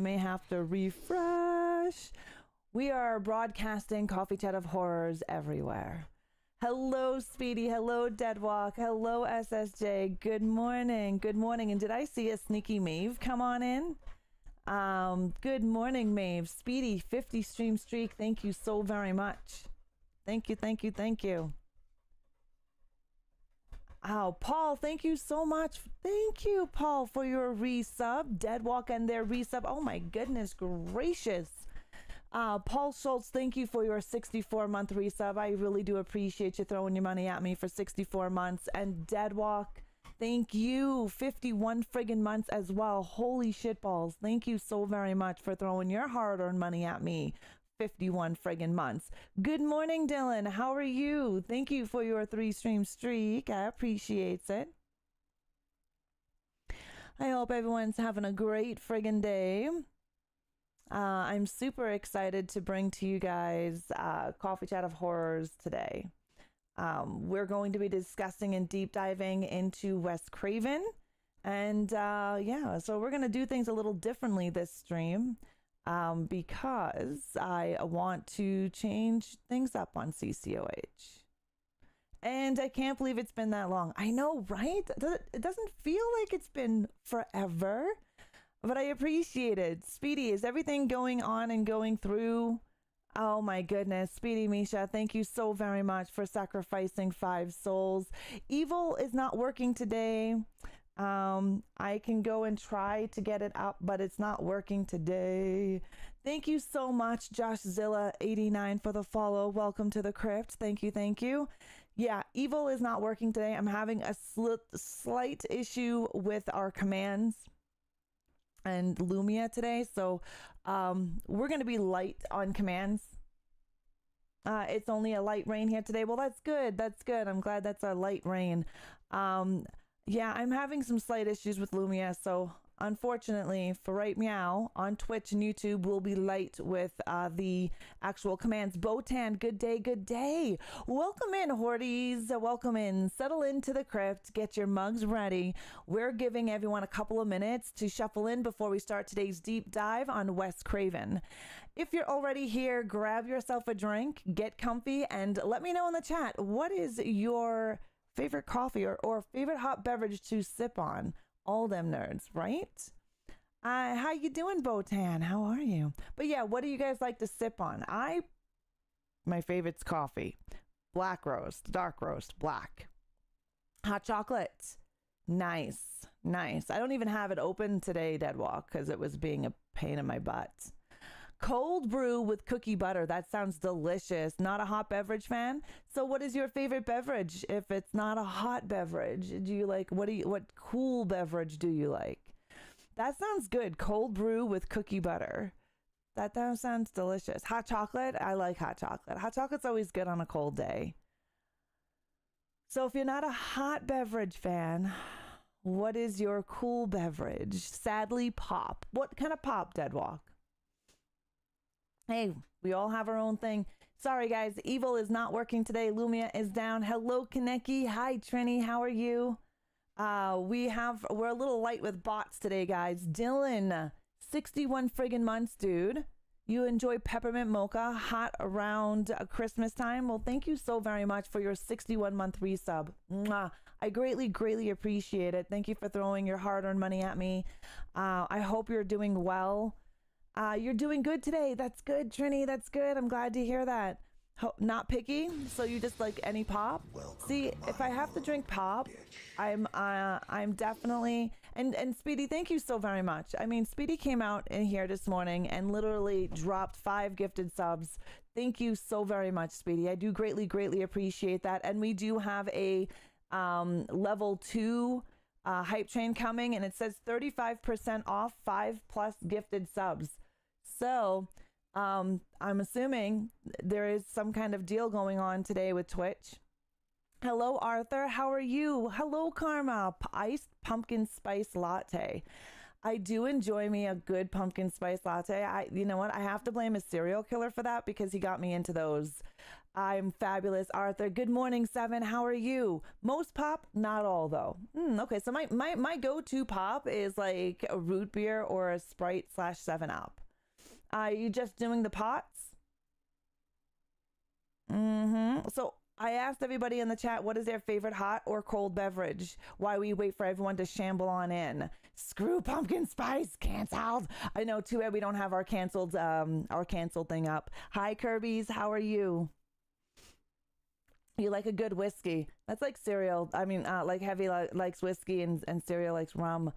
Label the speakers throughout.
Speaker 1: may have to refresh. We are broadcasting Coffee Chat of Horrors everywhere. Hello, Speedy. Hello, Deadwalk. Hello, SSJ. Good morning. Good morning. And did I see a sneaky Maeve come on in? Good morning, Maeve. Speedy, 50 stream streak. Thank you so very much. Thank you, thank you, thank you. Oh, Paul, thank you so much. Thank you, Paul, for your resub. Deadwalk and their resub. Oh my goodness gracious. Paul Schultz, thank you for your 64-month resub. I really do appreciate you throwing your money at me for 64 months. And Deadwalk, thank you. 51 friggin' months as well. Holy shitballs. Thank you so very much for throwing your hard-earned money at me. 51 friggin' months. Good morning, Dylan. How are you? Thank you for your 3-stream streak. I appreciate it. I hope everyone's having a great friggin' day. I'm super excited to bring to you guys Coffee Chat of Horrors today. We're going to be discussing and deep diving into Wes Craven. And yeah, so we're going to do things a little differently this stream because I want to change things up on CCOH. And I can't believe it's been that long. I know, right? It doesn't feel like it's been forever. But I appreciate it. Speedy, is everything going on and going through? Oh my goodness. Speedy Misha, thank you so very much for sacrificing 5 souls. Evil is not working today. I can go and try to get it up, but it's not working today. Thank you so much, Josh Zilla 89 for the follow. Welcome to the crypt. Thank you, thank you. Yeah, Evil is not working today. I'm having a slight issue with our commands and Lumia today, so we're going to be light on commands. It's only a light rain here today. Well, that's good. That's good. I'm glad that's a light rain. Yeah, I'm having some slight issues with Lumia, so unfortunately for Right Meow on Twitch and YouTube, we'll be light with the actual commands. Botan, good day, good day. Welcome in, Horties. Welcome in. Settle into the crypt. Get your mugs ready. We're giving everyone a couple of minutes to shuffle in before we start today's deep dive on Wes Craven. If you're already here, grab yourself a drink, get comfy, and let me know in the chat, what is your favorite coffee or favorite hot beverage to sip on? All them nerds, right? How you doing, Botan? How are you? But yeah, what do you guys like to sip on? My favorite's coffee. Black roast, dark roast, black. Hot chocolate. Nice, nice. I don't even have it open today, Deadwalk, because it was being a pain in my butt. Cold brew with cookie butter. That sounds delicious. Not a hot beverage fan? So what is your favorite beverage if it's not a hot beverage? Do you like, what cool beverage do you like? That sounds good. Cold brew with cookie butter. That sounds delicious. Hot chocolate? I like hot chocolate. Hot chocolate's always good on a cold day. So if you're not a hot beverage fan, what is your cool beverage? Sadly, pop. What kind of pop, Deadwalk? Hey, we all have our own thing. Sorry, guys. Evil is not working today. Lumia is down. Hello, Kaneki. Hi, Trini. How are you? We're a little light with bots today, guys. Dylan, 61 friggin' months, dude. You enjoy peppermint mocha hot around Christmas time? Well, thank you so very much for your 61-month resub. Mwah. I greatly, greatly appreciate it. Thank you for throwing your hard-earned money at me. I hope you're doing well. You're doing good today. That's good, Trini. That's good. I'm glad to hear that. Not picky, so you just like any pop? See, if I have to drink pop, I'm definitely and Speedy, thank you so very much. I mean, Speedy came out in here this morning and literally dropped 5 gifted subs. Thank you so very much, Speedy. I do greatly, greatly appreciate that. And we do have a level 2 hype train coming, and it says 35% off 5+ gifted subs. So I'm assuming there is some kind of deal going on today with Twitch. Hello, Arthur. How are you? Hello, Karma. Iced pumpkin spice latte. I do enjoy me a good pumpkin spice latte. You know what? I have to blame a serial killer for that because he got me into those. I'm fabulous, Arthur. Good morning, Seven. How are you? Most pop, not all though. Okay, so my go-to pop is like a root beer or a Sprite / 7-Up. Are you just doing the pots? So I asked everybody in the chat, what is their favorite hot or cold beverage? Why we wait for everyone to shamble on in. Screw pumpkin spice, canceled. I know, too bad we don't have our canceled thing up. Hi, Kirby's. How are you? You like a good whiskey. That's like cereal. I mean, like Heavy likes whiskey and cereal likes rum.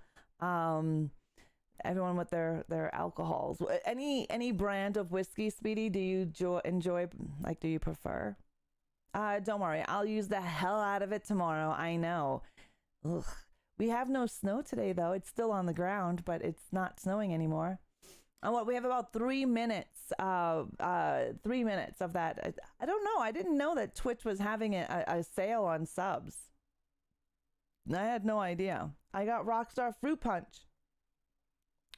Speaker 1: Everyone with their alcohols. Any brand of whiskey, Speedy, do you enjoy, like, do you prefer? Don't worry, I'll use the hell out of it tomorrow. I know. Ugh. We have no snow today, though. It's still on the ground, but it's not snowing anymore. We have about 3 minutes. 3 minutes of that. I don't know. I didn't know that Twitch was having a sale on subs. I had no idea. I got Rockstar Fruit Punch.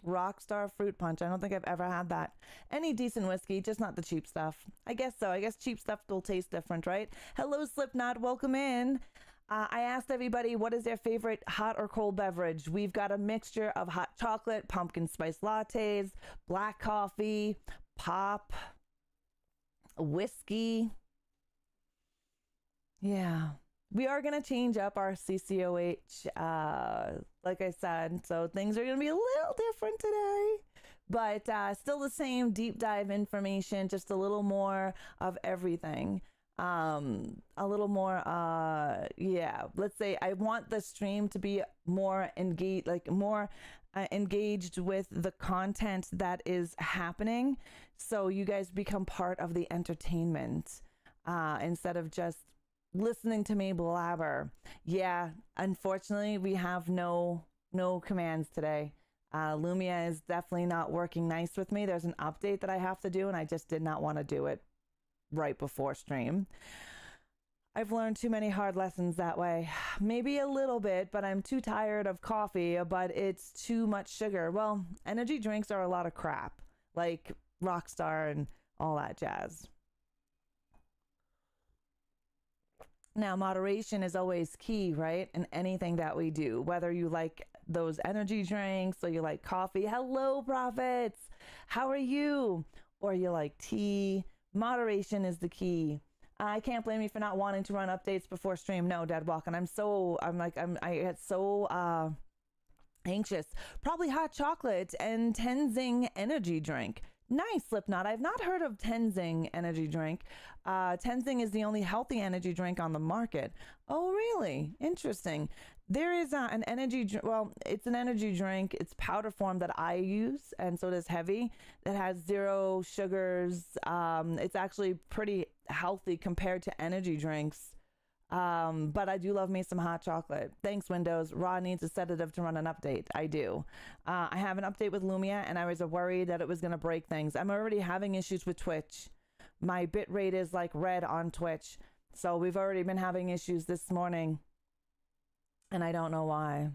Speaker 1: Rockstar Fruit Punch. I don't think I've ever had that. Any decent whiskey, just not the cheap stuff. I guess so. I guess cheap stuff will taste different, right? Hello, Slipknot. Welcome in. I asked everybody what is their favorite hot or cold beverage. We've got a mixture of hot chocolate, pumpkin spice lattes, black coffee, pop, whiskey. Yeah. We are going to change up our CCOH, like I said, so things are going to be a little different today, but still the same deep dive information, just a little more of everything. A little more, yeah, let's say I want the stream to be more engaged, engaged with the content that is happening, so you guys become part of the entertainment, instead of just listening to me blabber. Yeah, unfortunately, we have no commands today. Lumia is definitely not working nice with me. There's an update that I have to do, and I just did not want to do it right before stream. I've learned too many hard lessons that way. Maybe a little bit, but I'm too tired of coffee, but it's too much sugar. Well, energy drinks are a lot of crap, like Rockstar and all that jazz. Now, moderation is always key, right? In anything that we do, whether you like those energy drinks or you like coffee. Hello, Prophets. How are you? Or you like tea. Moderation is the key. I can't blame you for not wanting to run updates before stream. No, Deadwalk. And I get so anxious. Probably hot chocolate and Tenzing energy drink. Nice, Slipknot. I've not heard of Tenzing energy drink. Tenzing is the only healthy energy drink on the market. Oh, really? Interesting. There is an energy, well, it's an energy drink. It's powder form that I use, and so does Heavy. That has 0 sugars. It's actually pretty healthy compared to energy drinks. But I do love me some hot chocolate. Thanks, Windows. Raw needs a sedative to run an update. I do. I have an update with Lumia, and I was worried that it was going to break things. I'm already having issues with Twitch. My bit rate is like red on Twitch. So we've already been having issues this morning. And I don't know why.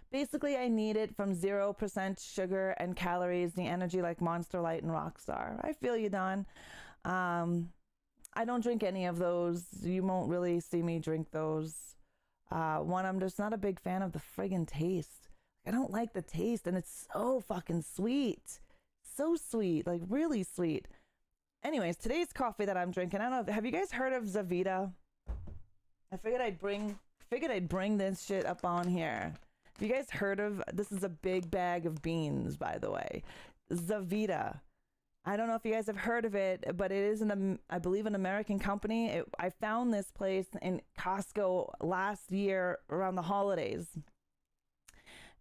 Speaker 1: Basically, I need it from 0% sugar and calories, the energy like Monster Light and Rockstar. I feel you, Don. I don't drink any of those. You won't really see me drink those. I'm just not a big fan of the friggin' taste. I don't like the taste, and it's so fucking sweet. So sweet, like really sweet. Anyways, today's coffee that I'm drinking, I don't know, have you guys heard of Zavita? I figured I'd bring this shit up on here. Have you guys heard of, this is a big bag of beans, by the way. Zavita. I don't know if you guys have heard of it, but it is, I believe, an American company. I found this place in Costco last year around the holidays.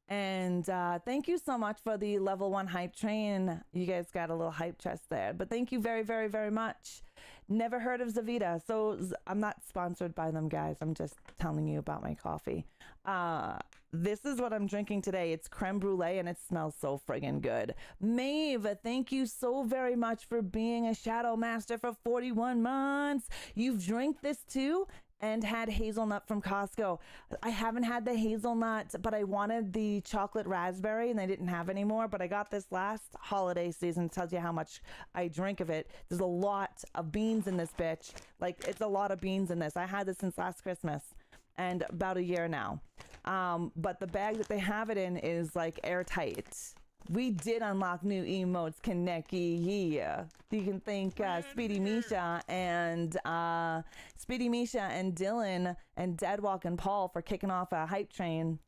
Speaker 1: And thank you so much for the level 1 hype train. You guys got a little hype chest there. But thank you very, very, very much. Never heard of Zavita. So I'm not sponsored by them, guys. I'm just telling you about my coffee. This is what I'm drinking today. It's creme brulee, and it smells so friggin' good. Maeve, thank you so very much for being a Shadow Master for 41 months. You've drank this too? and had hazelnut from Costco. I haven't had the hazelnut, but I wanted the chocolate raspberry and they didn't have any more. But I got this last holiday season. It tells you how much I drink of it. There's a lot of beans in this bitch. Like, it's a lot of beans in this. I had this since last Christmas and about a year now. But the bag that they have it in is like airtight. We did unlock new emotes, Kaneki. Yeah. You can thank Speedy Misha and Dylan and Deadwalk and Paul for kicking off a hype train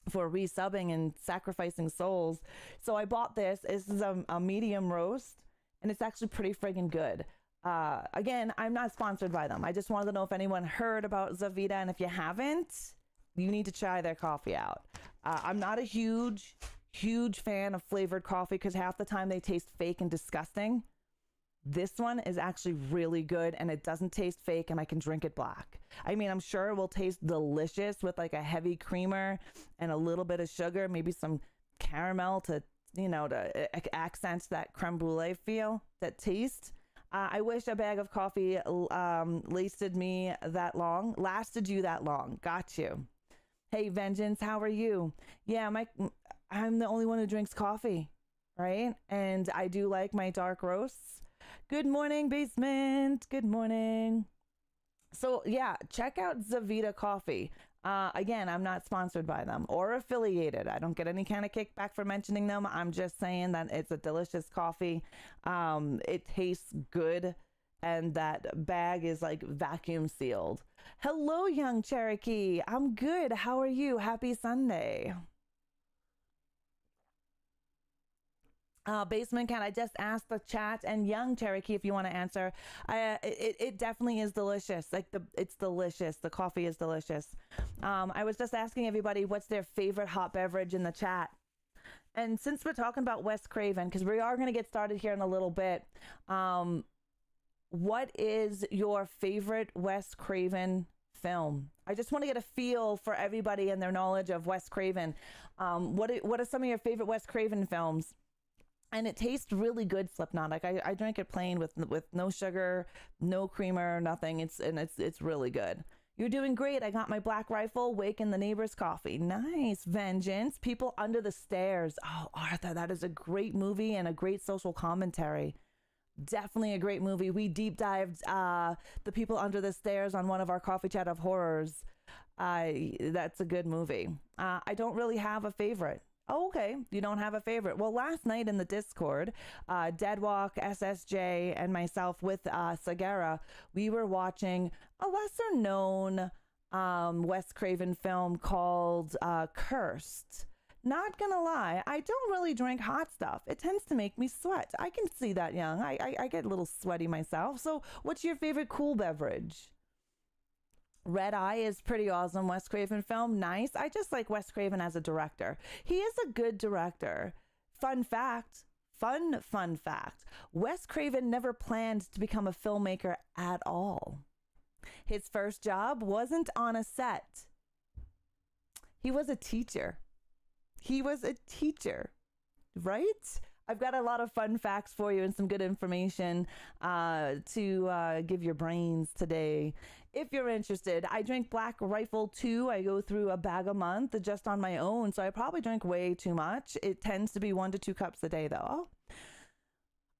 Speaker 1: for resubbing and sacrificing souls. So I bought this. This is a medium roast, and it's actually pretty friggin' good. Again, I'm not sponsored by them. I just wanted to know if anyone heard about Zavita, and if you haven't, you need to try their coffee out. I'm not a huge fan of flavored coffee because half the time they taste fake and disgusting. This one is actually really good, and it doesn't taste fake, and I can drink it black. I mean, I'm sure it will taste delicious with like a heavy creamer and a little bit of sugar, maybe some caramel to accent that creme brulee feel, that taste. I wish a bag of coffee lasted you that long. Got you. Hey, Vengeance, how are you? Yeah, I'm the only one who drinks coffee, right? And I do like my dark roasts. Good morning, Basement. Good morning. So yeah, check out Zavita Coffee. Again, I'm not sponsored by them or affiliated. I don't get any kind of kickback for mentioning them. I'm just saying that it's a delicious coffee. It tastes good, and that bag is like vacuum sealed. Hello, young Cherokee. I'm good. How are you? Happy Sunday. Basement Cat, I just asked the chat, and young Cherokee, if you want to answer. It definitely is delicious. It's delicious. The coffee is delicious. I was just asking everybody what's their favorite hot beverage in the chat. And since we're talking about Wes Craven, because we are going to get started here in a little bit, what is your favorite Wes Craven film? I just want to get a feel for everybody and their knowledge of Wes Craven. What are some of your favorite Wes Craven films? And it tastes really good, Slipknot. Like I drink it plain with no sugar, no creamer, nothing. It's really good. You're doing great. I got my Black Rifle, Waking the Neighbor's Coffee. Nice. Vengeance. People Under the Stairs. Oh, Arthur, that is a great movie and a great social commentary. Definitely a great movie. We deep dived the People Under the Stairs on one of our Coffee Chat of Horrors. That's a good movie. I don't really have a favorite. Oh, okay. You don't have a favorite. Well, last night in the Discord, Deadwalk, SSJ, and myself with Sagara, we were watching a lesser known Wes Craven film called Cursed. Not gonna lie, I don't really drink hot stuff. It tends to make me sweat. I can see that, young. I get a little sweaty myself. So what's your favorite cool beverage? Red Eye is pretty awesome. Wes Craven film. Nice. I just like Wes Craven as a director. He is a good director. Fun fact. Fun fact. Wes Craven never planned to become a filmmaker at all. His first job wasn't on a set. He was a teacher. Right? I've got a lot of fun facts for you and some good information to give your brains today. If you're interested, I drink Black Rifle too. I go through a bag a month just on my own, so I probably drink way too much. It tends to be 1 to 2 cups a day, though.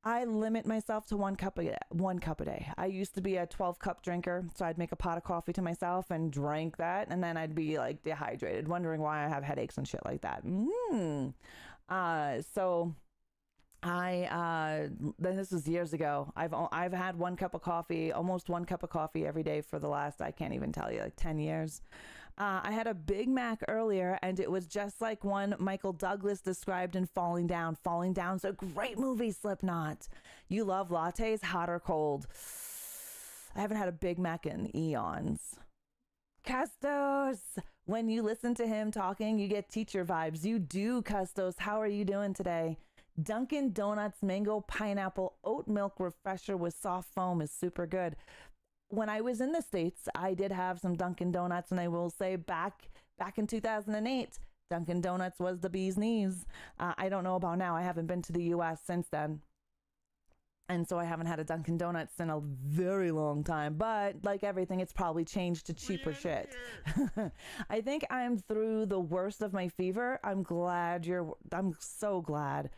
Speaker 1: I limit myself to 1 cup a day. I used to be a 12-cup drinker, so I'd make a pot of coffee to myself and drink that, and then I'd be like dehydrated, wondering why I have headaches and shit like that. So this was years ago. I've had 1 cup of coffee, almost 1 cup of coffee every day for the last, I can't even tell you, like 10 years. I had a Big Mac earlier, and it was just like one Michael Douglas described in Falling Down. Falling Down's a great movie, Slipknot. You love lattes, hot or cold? I haven't had a Big Mac in eons. Custos, when you listen to him talking, you get teacher vibes. You do, Custos. How are you doing today? Dunkin' Donuts Mango Pineapple Oat Milk Refresher with soft foam is super good. When I was in the States, I did have some Dunkin' Donuts, and I will say back in 2008, Dunkin' Donuts was the bee's knees. I don't know about now. I haven't been to the U.S. since then. And so I haven't had a Dunkin' Donuts in a very long time. But like everything, it's probably changed to cheaper shit. I think I'm through the worst of my fever. I'm so glad.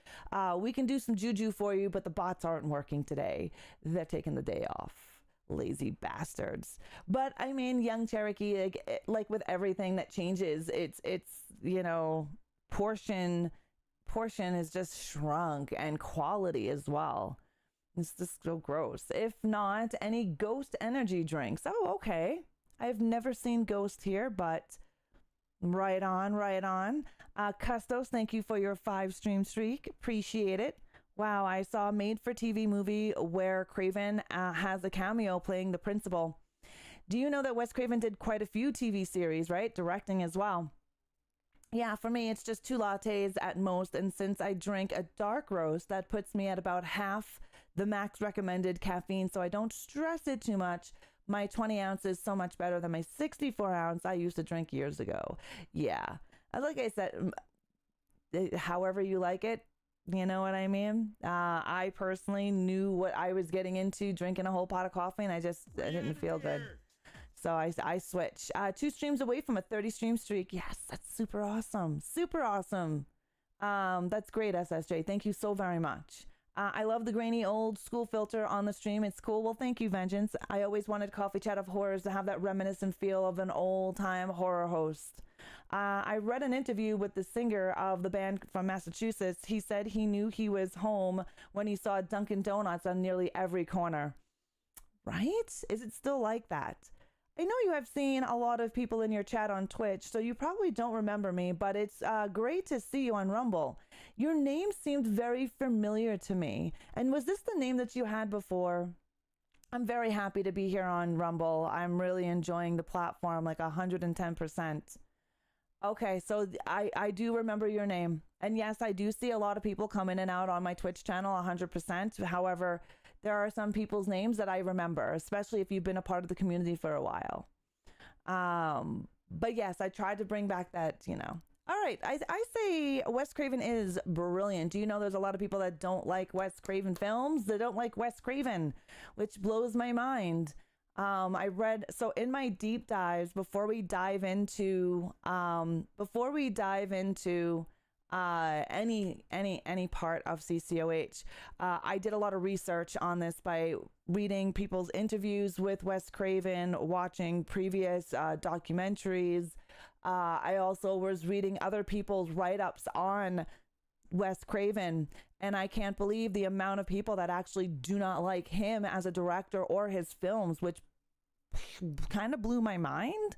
Speaker 1: We can do some juju for you, but the bots aren't working today. They're taking the day off. Lazy bastards. But I mean, young Cherokee, like with everything that changes, it's portion has just shrunk, and quality as well. It's just so gross. If not, any ghost energy drinks. Oh, okay. I've never seen Ghost here, but right on. Custos, thank you for your 5-stream streak. Appreciate it. Wow, I saw a made-for-TV movie where Craven has a cameo playing the principal. Do you know that Wes Craven did quite a few TV series, right? Directing as well. Yeah, for me, it's just 2 lattes at most. And since I drink a dark roast, that puts me at about half the max recommended caffeine, so I don't stress it too much. My 20 ounce is so much better than my 64 ounce I used to drink years ago. Yeah, like I said, however you like it, you know what I mean? I personally knew what I was getting into drinking a whole pot of coffee, and I didn't feel good. So I switched. 2 streams away from a 30-stream streak. Yes, that's super awesome. Super awesome. That's great, SSJ. Thank you so very much. I love the grainy old school filter on the stream. It's cool. Well, thank you, Vengeance. I always wanted Coffee Chat of Horrors to have that reminiscent feel of an old-time horror host. I read an interview with the singer of the band from Massachusetts. He said he knew he was home when he saw Dunkin' Donuts on nearly every corner. Right? Is it still like that? I know you have seen a lot of people in your chat on Twitch, so you probably don't remember me, but it's great to see you on Rumble. Your name seemed very familiar to me. And was this the name that you had before? I'm very happy to be here on Rumble. I'm really enjoying the platform, like 110%. Okay, so I do remember your name. And yes, I do see a lot of people come in and out on my Twitch channel 100%. However, there are some people's names that I remember, especially if you've been a part of the community for a while. But yes, I tried to bring back that, All right, I say Wes Craven is brilliant. Do you know there's a lot of people that don't like Wes Craven films? They don't like Wes Craven, which blows my mind. I read, so in my deep dives, before we dive into any part of CCOH, I did a lot of research on this by reading people's interviews with Wes Craven, watching previous documentaries. I also was reading other people's write-ups on Wes Craven, and I can't believe the amount of people that actually do not like him as a director or his films, which kind of blew my mind.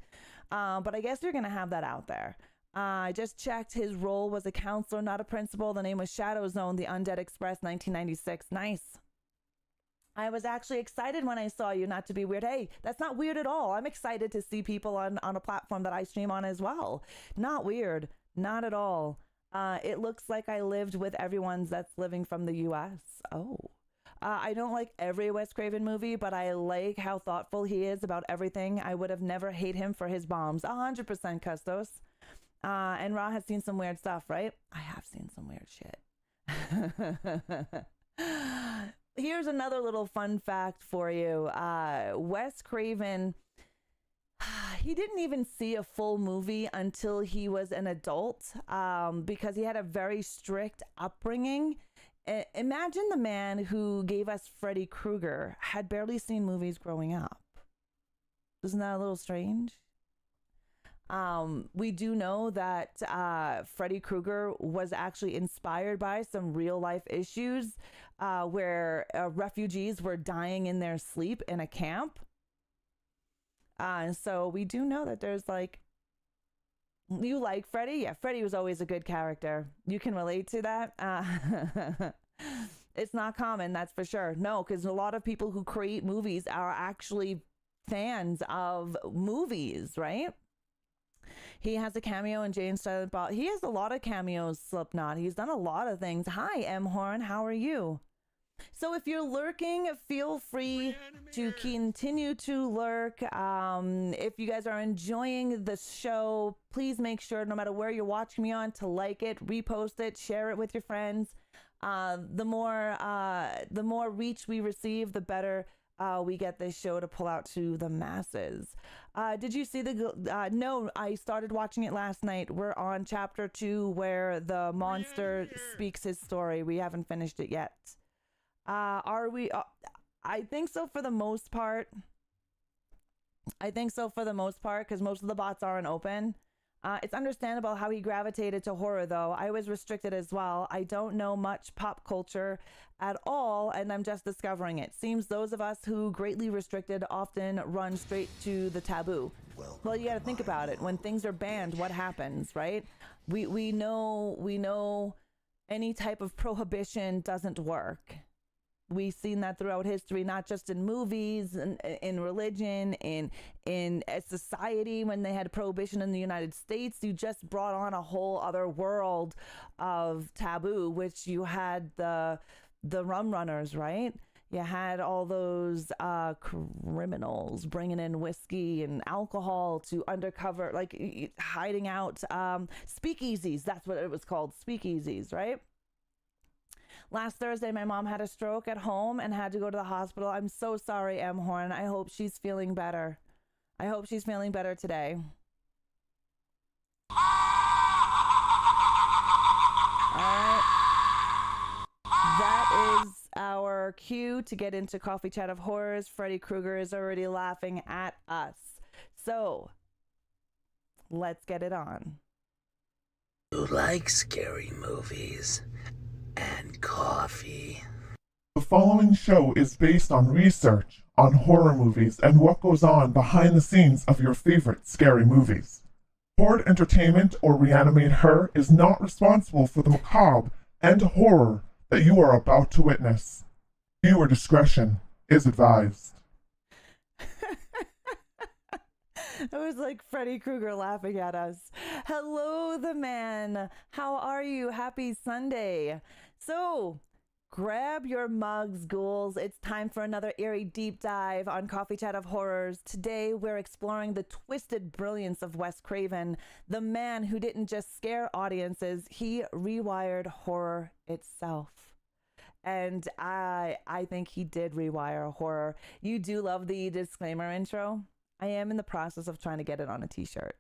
Speaker 1: But I guess you're going to have that out there. I just checked. His role was a counselor, not a principal. The name was Shadow Zone, The Undead Express, 1996. Nice. I was actually excited when I saw you, not to be weird. Hey, that's not weird at all. I'm excited to see people on a platform that I stream on as well. Not weird. Not at all. It looks like I lived with everyone that's living from the U.S. Oh. I don't like every Wes Craven movie, but I like how thoughtful he is about everything. I would have never hate him for his bombs. 100% Custos. And Ra has seen some weird stuff, right? I have seen some weird shit. Here's another little fun fact for you. Wes Craven, he didn't even see a full movie until he was an adult, because he had a very strict upbringing. Imagine the man who gave us Freddy Krueger had barely seen movies growing up. Isn't that a little strange? We do know that Freddy Krueger was actually inspired by some real life issues where refugees were dying in their sleep in a camp. And so we do know that there's like, you like Freddy? Yeah, Freddy was always a good character. You can relate to that. It's not common, that's for sure. No, because a lot of people who create movies are actually fans of movies, right? He has a cameo in Jane Silent Bob. He has a lot of cameos, Slipknot. He's done a lot of things. Hi, M. Horn. How are you? So if you're lurking, feel free to continue to lurk. If you guys are enjoying the show, please make sure, no matter where you're watching me on, to like it, repost it, share it with your friends. The more reach we receive, the better we get this show to pull out to the masses. Did you see no, I started watching it last night. We're on chapter 2 where the monster speaks his story. We haven't finished it yet. Are we? I think so for the most part. Because most of the bots aren't open. It's understandable how he gravitated to horror, though. I was restricted as well. I don't know much pop culture at all, and I'm just discovering it. Seems those of us who greatly restricted often run straight to the taboo. Well, you got to think about it. When things are banned, what happens, right? We know any type of prohibition doesn't work. We've seen that throughout history, not just in movies, in religion, in a society. When they had prohibition in the United States, you just brought on a whole other world of taboo, which you had the rum runners, right? You had all those criminals bringing in whiskey and alcohol to undercover, like hiding out, speakeasies. That's what it was called, speakeasies, right? Last Thursday, my mom had a stroke at home and had to go to the hospital. I'm so sorry, M. Horn. I hope she's feeling better. I hope she's feeling better today. All right. That is our cue to get into Coffee Chat of Horrors. Freddy Krueger is already laughing at us. So, let's get it on.
Speaker 2: You like scary movies and coffee.
Speaker 3: The following show is based on research on horror movies and what goes on behind the scenes of your favorite scary movies. Horde Entertainment or ReAnimateHer is not responsible for the macabre and horror that you are about to witness. Viewer discretion is advised.
Speaker 1: It was like Freddy Krueger laughing at us. Hello, the man. How are you? Happy Sunday. So, grab your mugs, ghouls. It's time for another eerie deep dive on Coffee Chat of Horrors. Today, we're exploring the twisted brilliance of Wes Craven, the man who didn't just scare audiences, he rewired horror itself. And I think he did rewire horror. You do love the disclaimer intro? I am in the process of trying to get it on a t-shirt.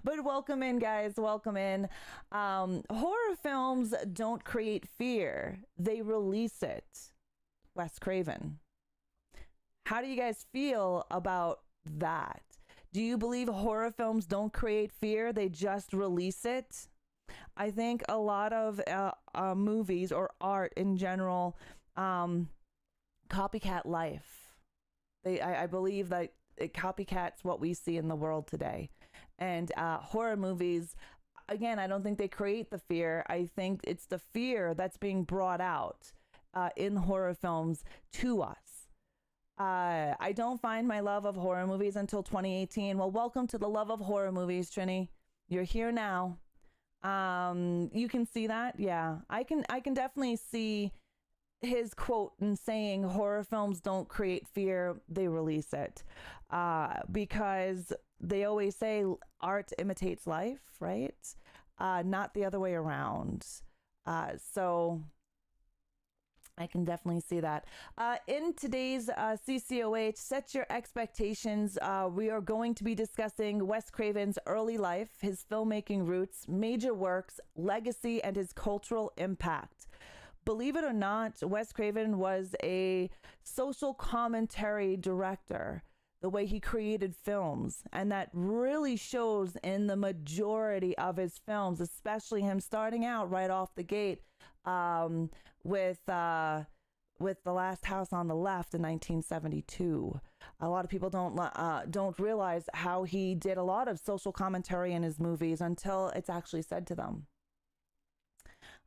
Speaker 1: But welcome in, guys. Welcome in. Horror films don't create fear. They release it. Wes Craven. How do you guys feel about that? Do you believe horror films don't create fear? They just release it? I think a lot of movies or art in general copycat life. I believe that it copycats what we see in the world today. And horror movies, again, I don't think they create the fear. I think it's the fear that's being brought out in horror films to us. I don't find my love of horror movies until 2018. Well, welcome to the love of horror movies, Trini. You're here now. You can see that? Yeah, I can definitely see his quote in saying horror films don't create fear, they release it, because they always say art imitates life, right? Not the other way around. So I can definitely see that. In today's CCOH, set your expectations. We are going to be discussing Wes Craven's early life, his filmmaking roots, major works, legacy, and his cultural impact. Believe it or not, Wes Craven was a social commentary director, the way he created films. And that really shows in the majority of his films, especially him starting out right off the gate with The Last House on the Left in 1972. A lot of people don't realize how he did a lot of social commentary in his movies until it's actually said to them.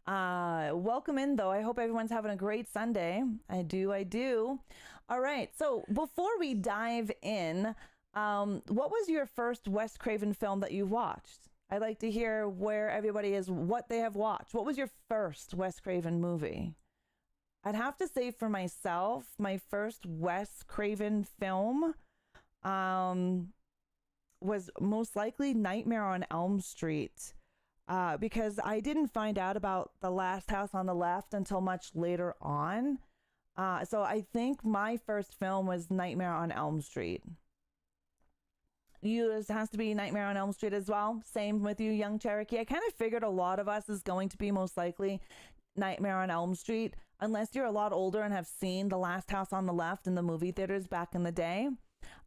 Speaker 1: Welcome in, though. I hope everyone's having a great Sunday. I do. All right. So before we dive in, what was your first Wes Craven film that you watched? I'd like to hear where everybody is, what they have watched. What was your first Wes Craven movie? I'd have to say for myself, my first Wes Craven film was most likely Nightmare on Elm Street, because I didn't find out about The Last House on the Left until much later on. So I think my first film was Nightmare on Elm Street. Yours has to be Nightmare on Elm Street as well. Same with you, Young Cherokee. I kind of figured a lot of us is going to be most likely Nightmare on Elm Street, unless you're a lot older and have seen The Last House on the Left in the movie theaters back in the day.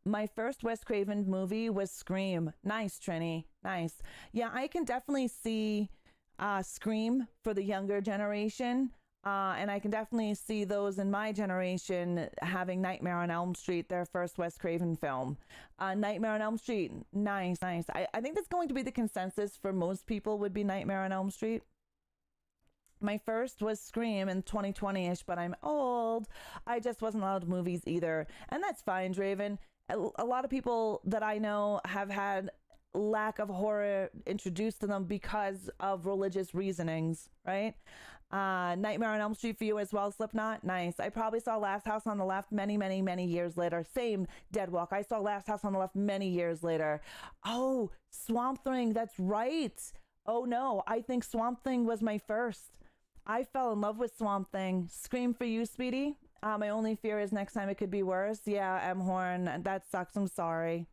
Speaker 1: My first Wes Craven movie was Scream. Nice, Trini. Nice. Yeah, I can definitely see Scream for the younger generation. And I can definitely see those in my generation having Nightmare on Elm Street, their first Wes Craven film. Nightmare on Elm Street, nice. I think that's going to be the consensus for most people would be Nightmare on Elm Street. My first was Scream in 2020-ish, but I'm old. I just wasn't allowed movies either. And that's fine, Draven. A lot of people that I know have had lack of horror introduced to them because of religious reasonings, right? Nightmare on Elm Street for you as well, Slipknot. Nice. I probably saw Last House on the Left many years later. Same, Deadwalk. I saw Last House on the Left many years later. Oh, Swamp Thing. That's right. Oh no, I think Swamp Thing was my first. I fell in love with Swamp Thing. Scream for you, Speedy. My only fear is next time it could be worse. Yeah, M. Horn, that sucks. I'm sorry.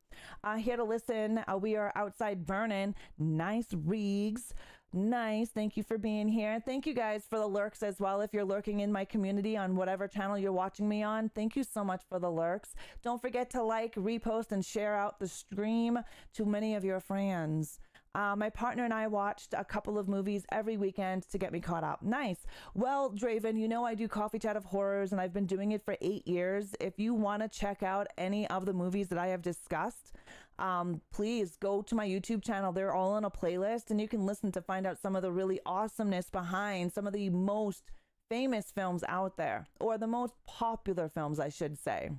Speaker 1: Here to listen. We are outside burning. Nice, Reegs. Nice. Thank you for being here. Thank you guys for the lurks as well. If you're lurking in my community on whatever channel you're watching me on, thank you so much for the lurks. Don't forget to like, repost, and share out the stream to many of your friends. My partner and I watched a couple of movies every weekend to get me caught up. Nice. Well, Draven, you know I do Coffee Chat of Horrors, and I've been doing it for 8 years. If you want to check out any of the movies that I have discussed, please go to my YouTube channel. They're all in a playlist, and you can listen to find out some of the really awesomeness behind some of the most famous films out there, or the most popular films, I should say.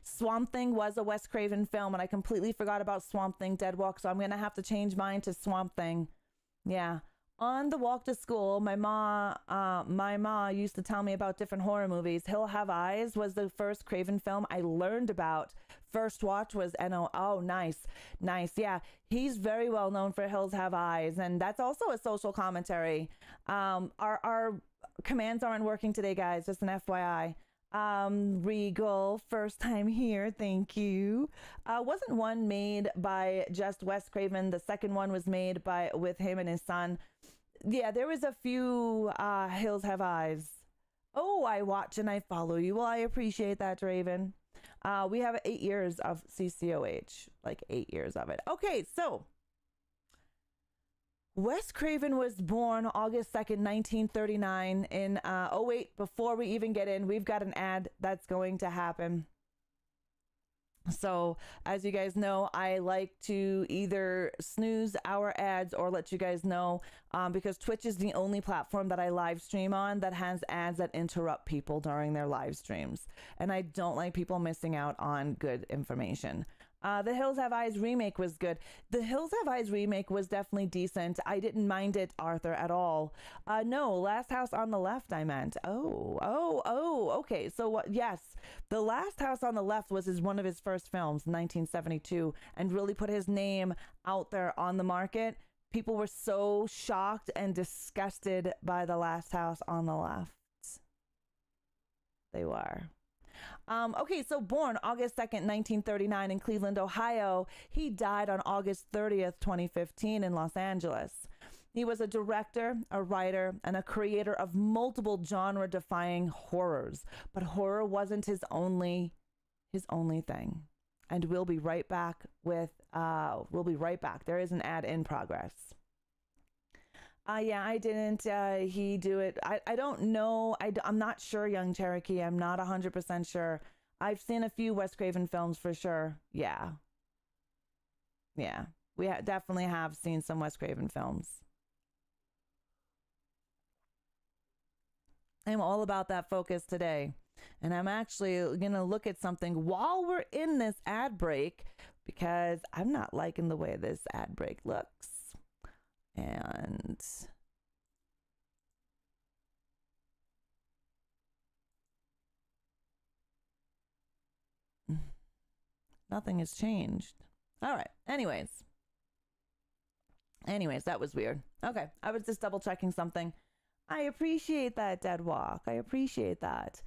Speaker 1: Swamp Thing was a Wes Craven film, and I completely forgot about Swamp Thing Deadwalk, so I'm going to have to change mine to Swamp Thing. Yeah. On the walk to school, my ma used to tell me about different horror movies. Hill Have Eyes was the first Craven film I learned about. First watch was N.O. Oh, nice. Nice. Yeah. He's very well known for Hills Have Eyes, and that's also a social commentary. Our commands aren't working today, guys. Just an FYI. Regal, first time here, thank you. Wasn't one made by just Wes Craven? The second one was made with him and his son. Yeah, there was a few Hills Have Eyes. Oh, I watch and I follow you. Well, I appreciate that, Draven. We have 8 years of CCOH, like 8 years of it. Okay, so Wes Craven was born August 2nd, 1939 in, oh wait, before we even get in, we've got an ad that's going to happen. So as you guys know, I like to either snooze our ads or let you guys know, because Twitch is the only platform that I live stream on that has ads that interrupt people during their live streams. And I don't like people missing out on good information. The Hills Have Eyes remake was good. The Hills Have Eyes remake was definitely decent. I didn't mind it, Arthur, at all. No, Last House on the Left, I meant. Oh, okay. So what? Yes, The Last House on the Left was one of his first films, 1972, and really put his name out there on the market. People were so shocked and disgusted by The Last House on the Left. They were. Okay, so born August 2nd, 1939 in Cleveland, Ohio. He died on August 30th, 2015 in Los Angeles. He was a director, a writer, and a creator of multiple genre-defying horrors. But horror wasn't his only thing. And we'll be right back with, There is an ad in progress. Yeah, I didn't he do it. I don't know. I'm not sure, Young Cherokee. I'm not 100% sure. I've seen a few Wes Craven films for sure. Yeah. We definitely have seen some Wes Craven films. I'm all about that focus today. And I'm actually going to look at something while we're in this ad break. because I'm not liking the way this ad break looks. And nothing has changed. All right. Anyways, that was weird. Okay. I was just double checking something. I appreciate that, Dead Walk. I appreciate that.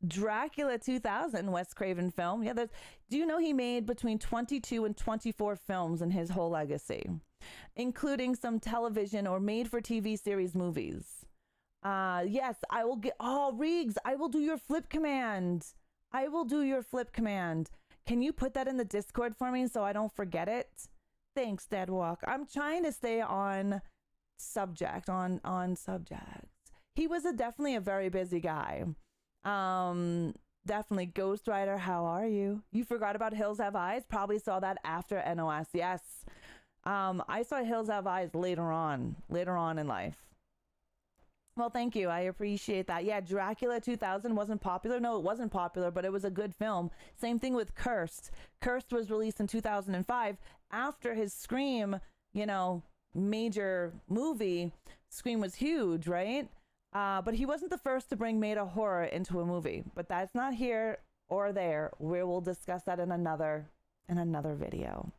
Speaker 1: Dracula 2000, Wes Craven film. Yeah, do you know he made between 22 and 24 films in his whole legacy, including some television or made-for-TV series movies? Yes, I will get... Oh, Reegs, I will do your flip command. I will do your flip command. Can you put that in the Discord for me so I don't forget it? Thanks, Dead Walk. I'm trying to stay on subject, on subjects. He was definitely a very busy guy. Definitely. Ghost Rider, how are you? You forgot about Hills Have Eyes? Probably saw that after NOS. Yes. I saw Hills Have Eyes later on in life. Well, thank you. I appreciate that. Yeah, Dracula 2000 wasn't popular. No, it wasn't popular, but it was a good film. Same thing with Cursed. Cursed was released in 2005 after his Scream, major movie. Scream was huge, right? But he wasn't the first to bring meta horror into a movie. But that's not here or there. We will discuss that in another video.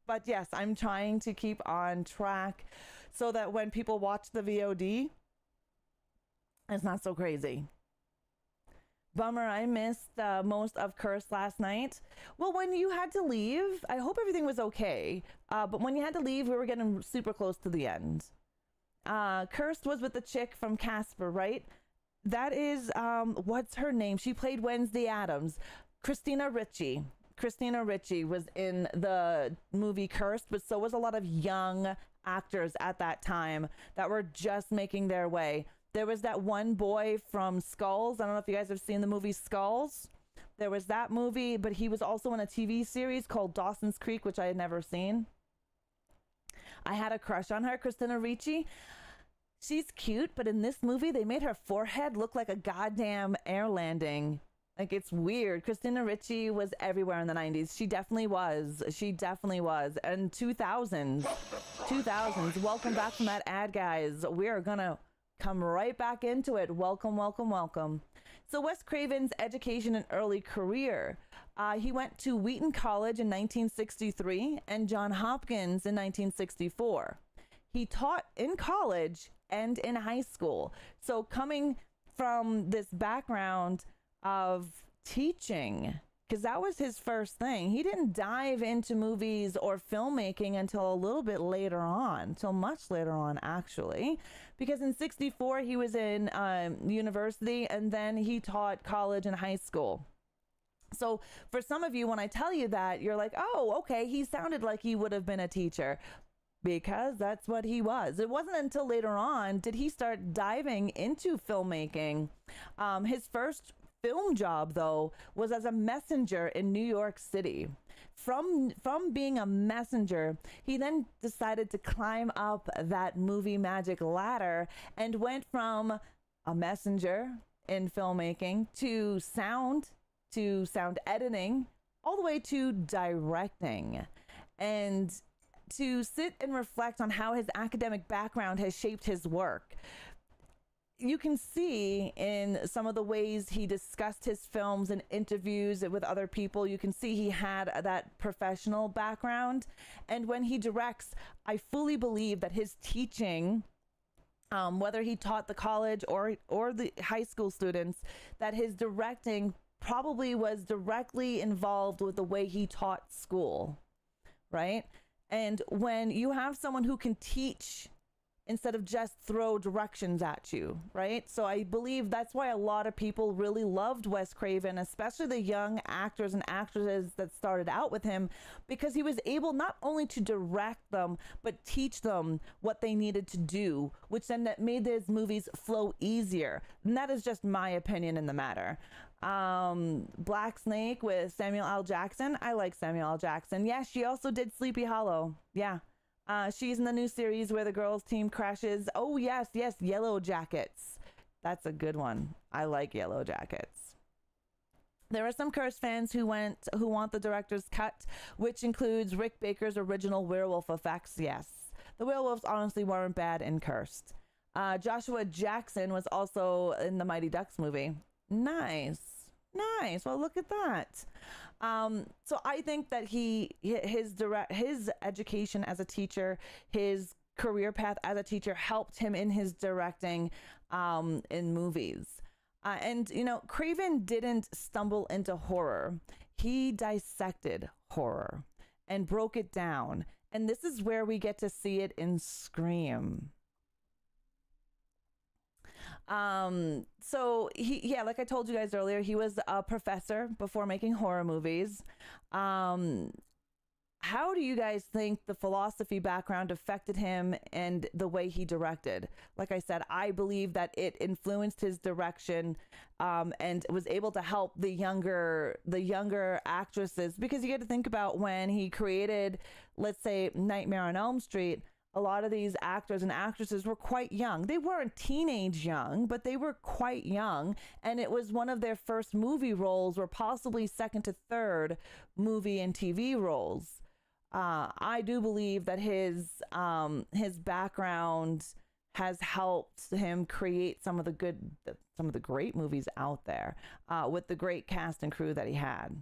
Speaker 1: But yes, I'm trying to keep on track so that when people watch the VOD, it's not so crazy. Bummer, I missed most of Curse last night. Well, when you had to leave, I hope everything was okay. But when you had to leave, we were getting super close to the end. Cursed was with the chick from Casper, right? That is, what's her name? She played Wednesday Addams. Christina Ricci. Christina Ricci was in the movie Cursed, but so was a lot of young actors at that time that were just making their way. There was that one boy from Skulls. I don't know if you guys have seen the movie Skulls. There was that movie, but he was also in a TV series called Dawson's Creek, which I had never seen. I had a crush on her, Christina Ricci. She's cute, but in this movie, they made her forehead look like a goddamn air landing. Like, it's weird. Christina Ricci was everywhere in the 90s. She definitely was. And 2000s. Welcome back from that ad, guys. We are gonna come right back into it. Welcome. So Wes Craven's education and early career. He went to Wheaton College in 1963 and Johns Hopkins in 1964. He taught in college and in high school. So coming from this background of teaching, because that was his first thing. He didn't dive into movies or filmmaking until a little bit later on, till much later on, actually, because in 64 he was in university, and then he taught college and high school. So for some of you, when I tell you that, you're like, oh, okay, he sounded like he would have been a teacher, because that's what he was. It wasn't until later on did he start diving into filmmaking. His first film job, though, was as a messenger in New York City. From being a messenger, he then decided to climb up that movie magic ladder and went from a messenger in filmmaking to sound editing, all the way to directing, and to sit and reflect on how his academic background has shaped his work. You can see in some of the ways he discussed his films and interviews with other people, you can see he had that professional background. And when he directs, I fully believe that his teaching, whether he taught the college or the high school students, that his directing probably was directly involved with the way he taught school, right? And when you have someone who can teach instead of just throw directions at you, right? So I believe that's why a lot of people really loved Wes Craven, especially the young actors and actresses that started out with him, because he was able not only to direct them, but teach them what they needed to do, which then that made his movies flow easier. And that is just my opinion in the matter. Black Snake with Samuel L. Jackson. I like Samuel L. Jackson. Yeah, she also did Sleepy Hollow. Yeah. She's in the new series where the girls team crashes. Oh, yes, Yellow Jackets. That's a good one. I like Yellow Jackets. There are some Cursed fans who want the director's cut, which includes Rick Baker's original werewolf effects. Yes, the werewolves honestly weren't bad in Cursed. Joshua Jackson was also in the Mighty Ducks movie. Nice. Well, look at that. So I think that his education as a teacher, his career path as a teacher helped him in his directing in movies. And, you know, Craven didn't stumble into horror. He dissected horror and broke it down. And this is where we get to see it in Scream. So like I told you guys earlier, he was a professor before making horror movies. How do you guys think the philosophy background affected him and the way he directed? Like I said, I believe that it influenced his direction, and was able to help the younger actresses, because you get to think about when he created, let's say, Nightmare on Elm Street. A lot of these actors and actresses were quite young. They weren't teenage young, but they were quite young. And it was one of their first movie roles, or possibly second to third movie and TV roles. I do believe that his background has helped him create some of the great movies out there, with the great cast and crew that he had.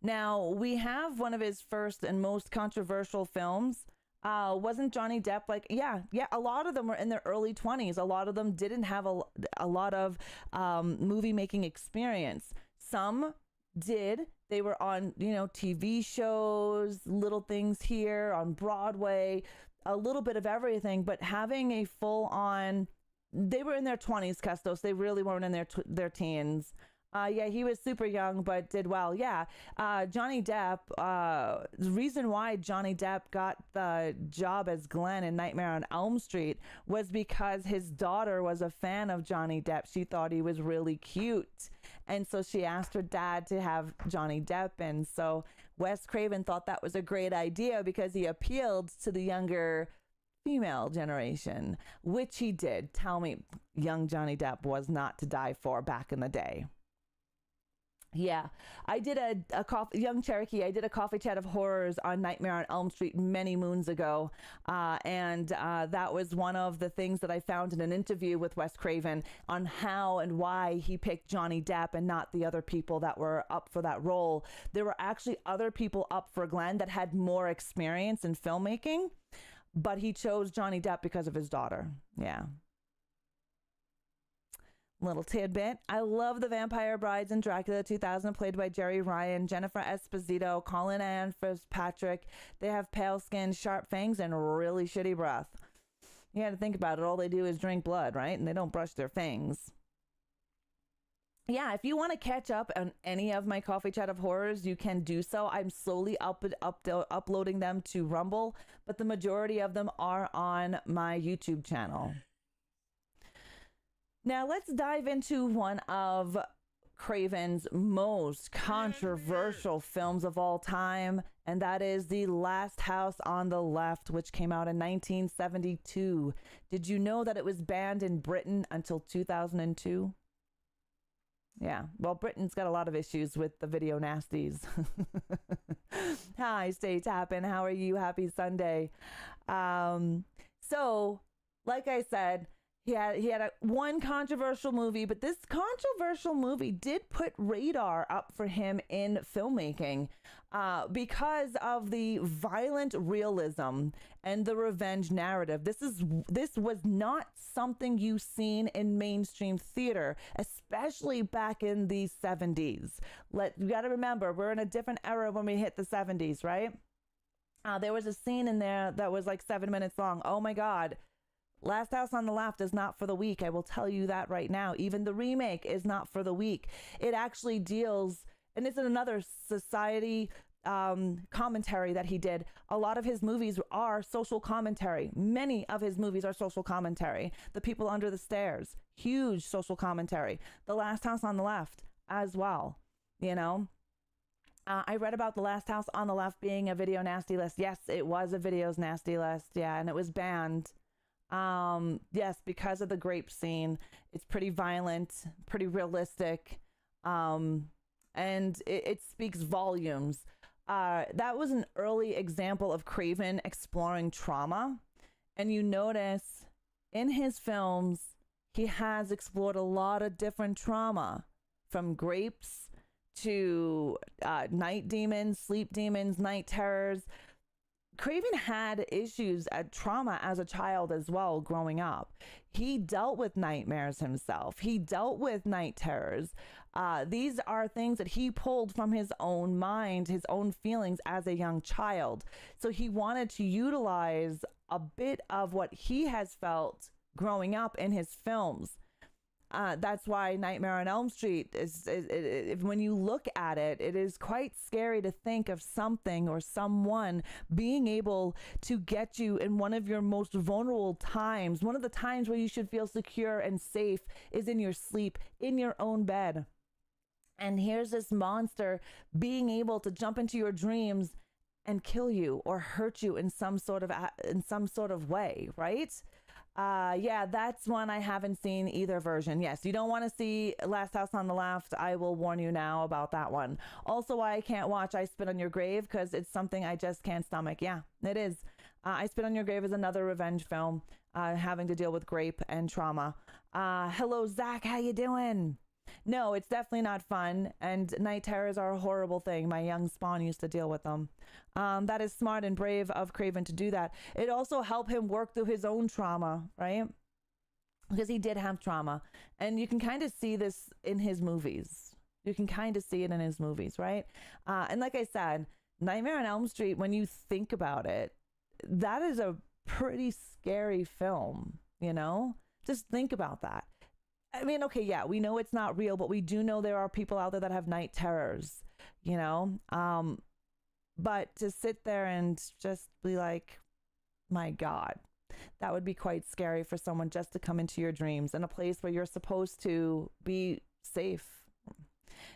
Speaker 1: Now, we have one of his first and most controversial films. Wasn't Johnny Depp like, yeah, a lot of them were in their early 20s. A lot of them didn't have a lot of movie making experience. Some did. They were on, TV shows, little things here on Broadway, a little bit of everything, but having a full on, they were in their 20s, Custos. They really weren't in their teens. He was super young, but did well. Johnny Depp, the reason why Johnny Depp got the job as Glenn in Nightmare on Elm Street was because his daughter was a fan of Johnny Depp. She thought he was really cute. And so she asked her dad to have Johnny Depp. And so Wes Craven thought that was a great idea because he appealed to the younger female generation, which he did. Tell me, young Johnny Depp was not to die for back in the day. Yeah, I did a Young Cherokee. I did a coffee chat of horrors on Nightmare on Elm Street many moons ago. And that was one of the things that I found in an interview with Wes Craven on how and why he picked Johnny Depp and not the other people that were up for that role. There were actually other people up for Glenn that had more experience in filmmaking, but he chose Johnny Depp because of his daughter. Yeah. Little tidbit. I love the Vampire Brides in Dracula 2000, played by Jerry Ryan, Jennifer Esposito, Colin Ann Fitzpatrick. They have pale skin, sharp fangs, and really shitty breath. You got to think about it. All they do is drink blood, right? And they don't brush their fangs. Yeah, if you want to catch up on any of my coffee chat of horrors, you can do so. I'm slowly uploading them to Rumble, but the majority of them are on my YouTube channel. Now let's dive into one of Craven's most controversial films of all time, and that is The Last House on the Left, which came out in 1972. Did you know that it was banned in Britain until 2002? Yeah, well, Britain's got a lot of issues with the video nasties. Hi, Stay Tappin'. How are you? Happy Sunday. So, like I said, he had one controversial movie, but this controversial movie did put radar up for him in filmmaking because of the violent realism and the revenge narrative. This was not something you've seen in mainstream theater, especially back in the 70s. You got to remember, we're in a different era when we hit the 70s, right? There was a scene in there that was like 7 minutes long. Oh my God. Last House on the Left is not for the weak. I will tell you that right now. Even the remake is not for the weak. It actually deals, and this is another society commentary that he did. A lot of his movies are social commentary. Many of his movies are social commentary. The People Under the Stairs, huge social commentary. The Last House on the Left as well, I read about The Last House on the Left being a video nasty list. Yes, it was a videos nasty list. Yeah, and it was banned. Yes, because of the grape scene. It's pretty violent, pretty realistic. And it speaks volumes. That was an early example of Craven exploring trauma. And you notice in his films, he has explored a lot of different trauma, from grapes to night demons, sleep demons, night terrors. Craven had issues at trauma as a child as well growing up. He dealt with nightmares himself. He dealt with night terrors. These are things that he pulled from his own mind, his own feelings as a young child. So he wanted to utilize a bit of what he has felt growing up in his films. That's why Nightmare on Elm Street when you look at it, it is quite scary to think of something or someone being able to get you in one of your most vulnerable times. One of the times where you should feel secure and safe is in your sleep, in your own bed. And here's this monster being able to jump into your dreams and kill you or hurt you in some sort of way, right? Yeah, that's one I haven't seen either version. Yes, you don't want to see Last House on the Left. I will warn you now about that one. Also, why I can't watch I Spit on Your Grave, because it's something I just can't stomach. Yeah, it is. I Spit on Your Grave is another revenge film having to deal with grape and trauma. Hello, Zach. How you doing? No, it's definitely not fun. And night terrors are a horrible thing. My young spawn used to deal with them. That is smart and brave of Craven to do that. It also helped him work through his own trauma, right? Because he did have trauma. And you can kind of see this in his movies. You can kind of see it in his movies, right? And like I said, Nightmare on Elm Street, when you think about it, that is a pretty scary film, you know? Just think about that. I mean, okay, yeah, we know it's not real, but we do know there are people out there that have night terrors, you know? But to sit there and just be like, my God, that would be quite scary for someone just to come into your dreams in a place where you're supposed to be safe.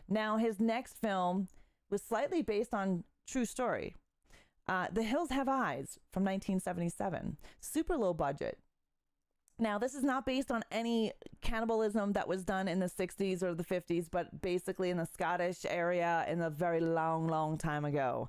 Speaker 1: Now, his next film was slightly based on true story. The Hills Have Eyes from 1977, super low budget. Now, this is not based on any cannibalism that was done in the 60s or the 50s, but basically in the Scottish area in a very long, long time ago,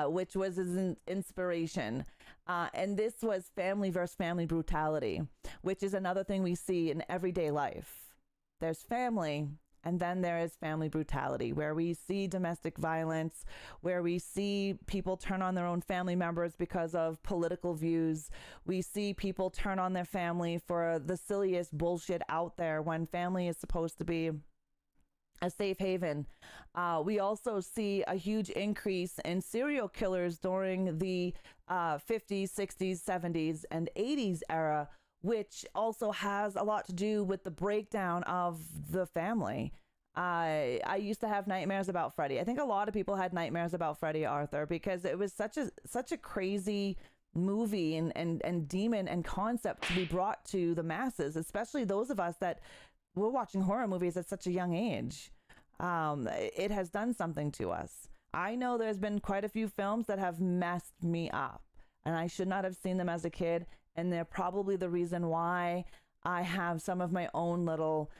Speaker 1: which was his inspiration. And this was family versus family brutality, which is another thing we see in everyday life. There's family, and then there is family brutality, where we see domestic violence, where we see people turn on their own family members because of political views. We see people turn on their family for the silliest bullshit out there when family is supposed to be a safe haven. We also see a huge increase in serial killers during the 50s, 60s, 70s, and 80s era, which also has a lot to do with the breakdown of the family. I used to have nightmares about Freddy. I think a lot of people had nightmares about Freddy Arthur because it was such a crazy movie and demon and concept to be brought to the masses, especially those of us that were watching horror movies at such a young age. It has done something to us. I know there's been quite a few films that have messed me up, and I should not have seen them as a kid. And they're probably the reason why I have some of my own little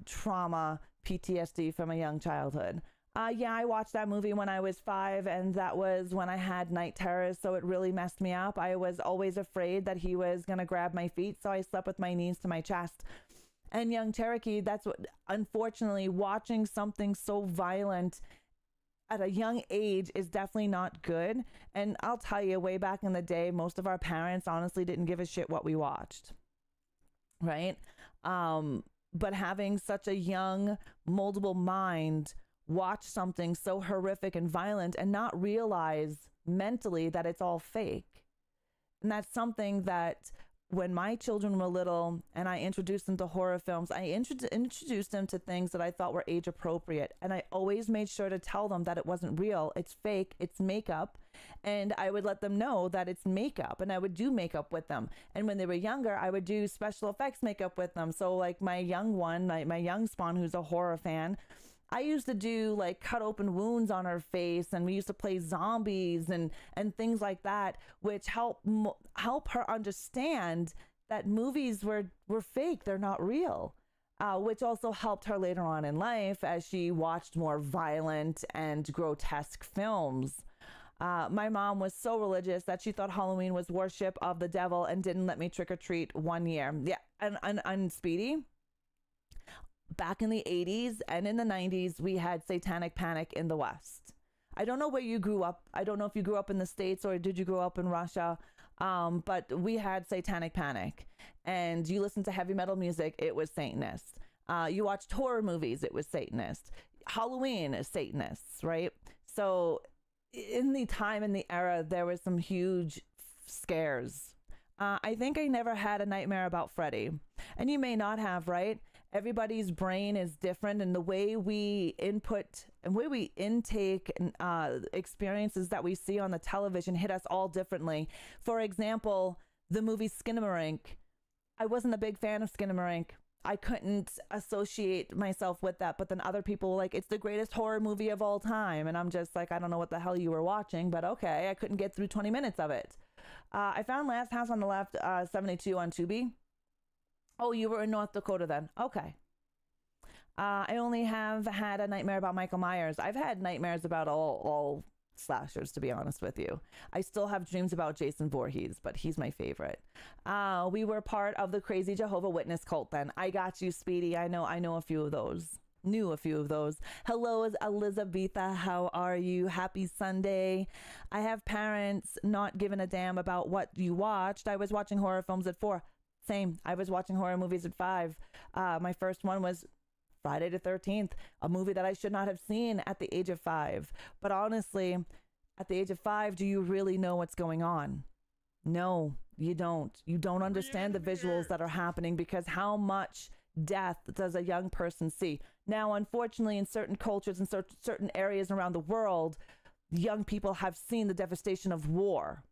Speaker 1: trauma, PTSD from a young childhood. Yeah, I watched that movie when I was 5, and that was when I had night terrors, so it really messed me up. I was always afraid that he was going to grab my feet, so I slept with my knees to my chest. And young Cherokee, that's what, unfortunately, watching something so violent at a young age is definitely not good. And I'll tell you, way back in the day, most of our parents honestly didn't give a shit what we watched, right? But having such a young, moldable mind watch something so horrific and violent and not realize mentally that it's all fake. And that's something that when my children were little and I introduced them to horror films, I introduced them to things that I thought were age appropriate. And I always made sure to tell them that it wasn't real. It's fake. It's makeup. And I would let them know that it's makeup, and I would do makeup with them. And when they were younger, I would do special effects makeup with them. So like my young one, my young spawn, who's a horror fan, I used to do like cut open wounds on her face, and we used to play zombies and things like that, which help her understand that movies were fake. They're not real. which also helped her later on in life as she watched more violent and grotesque films. My mom was so religious that she thought Halloween was worship of the devil and didn't let me trick or treat one year. Yeah, and Speedy, back in the 80s and in the 90s, we had satanic panic in the West. I don't know where you grew up. I don't know if you grew up in the States or did you grow up in Russia? But we had satanic panic, and you listened to heavy metal music, it was Satanist. You watched horror movies, it was Satanist. Halloween is Satanists, right? So in the time, in the era, there was some huge scares. I think I never had a nightmare about Freddy. And you may not have, right? Everybody's brain is different, and the way we input and way we intake experiences that we see on the television hit us all differently. For example, the movie Skinamarink. I wasn't a big fan of Skinamarink. I couldn't associate myself with that, but then other people were like, it's the greatest horror movie of all time. And I'm just like, I don't know what the hell you were watching, but okay, I couldn't get through 20 minutes of it. I found Last House on the Left, 72 on Tubi. Oh, you were in North Dakota then. Okay. I only have had a nightmare about Michael Myers. I've had nightmares about all slashers, to be honest with you. I still have dreams about Jason Voorhees, but he's my favorite. We were part of the crazy Jehovah Witness cult then. I got you, Speedy. I know a few of those. Knew a few of those. Hello, Elizabetha. How are you? Happy Sunday. I have parents not giving a damn about what you watched. I was watching horror films at 4. Same. I was watching horror movies at 5. My first one was Friday the 13th, a movie that I should not have seen at the age of 5. But honestly, at the age of 5, do you really know what's going on? No, you don't. You don't understand the visuals that are happening, because how much death does a young person see? Now, unfortunately, in certain cultures and certain areas around the world, young people have seen the devastation of war.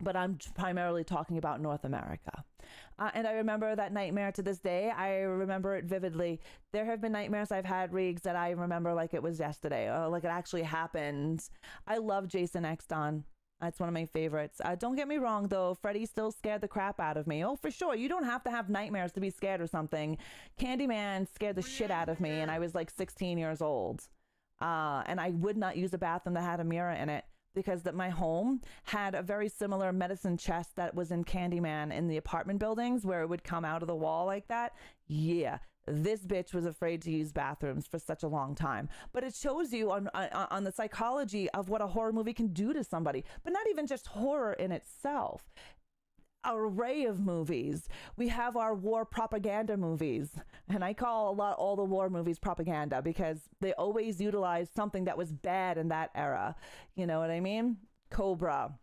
Speaker 1: But I'm primarily talking about North America. And I remember that nightmare to this day. I remember it vividly. There have been nightmares I've had, Reegs, that I remember like it was yesterday, or like it actually happened. I love Jason Exton. That's one of my favorites. Don't get me wrong, though. Freddy still scared the crap out of me. Oh, for sure. You don't have to have nightmares to be scared or something. Candyman scared the shit out of me, and I was like 16 years old. And I would not use a bathroom that had a mirror in it, because that my home had a very similar medicine chest that was in Candyman in the apartment buildings, where it would come out of the wall like that. Yeah, this bitch was afraid to use bathrooms for such a long time. But it shows you on the psychology of what a horror movie can do to somebody, but not even just horror in itself. An array of movies. We have our war propaganda movies, and I call all the war movies propaganda, because they always utilize something that was bad in that era. You know what I mean? Cobra,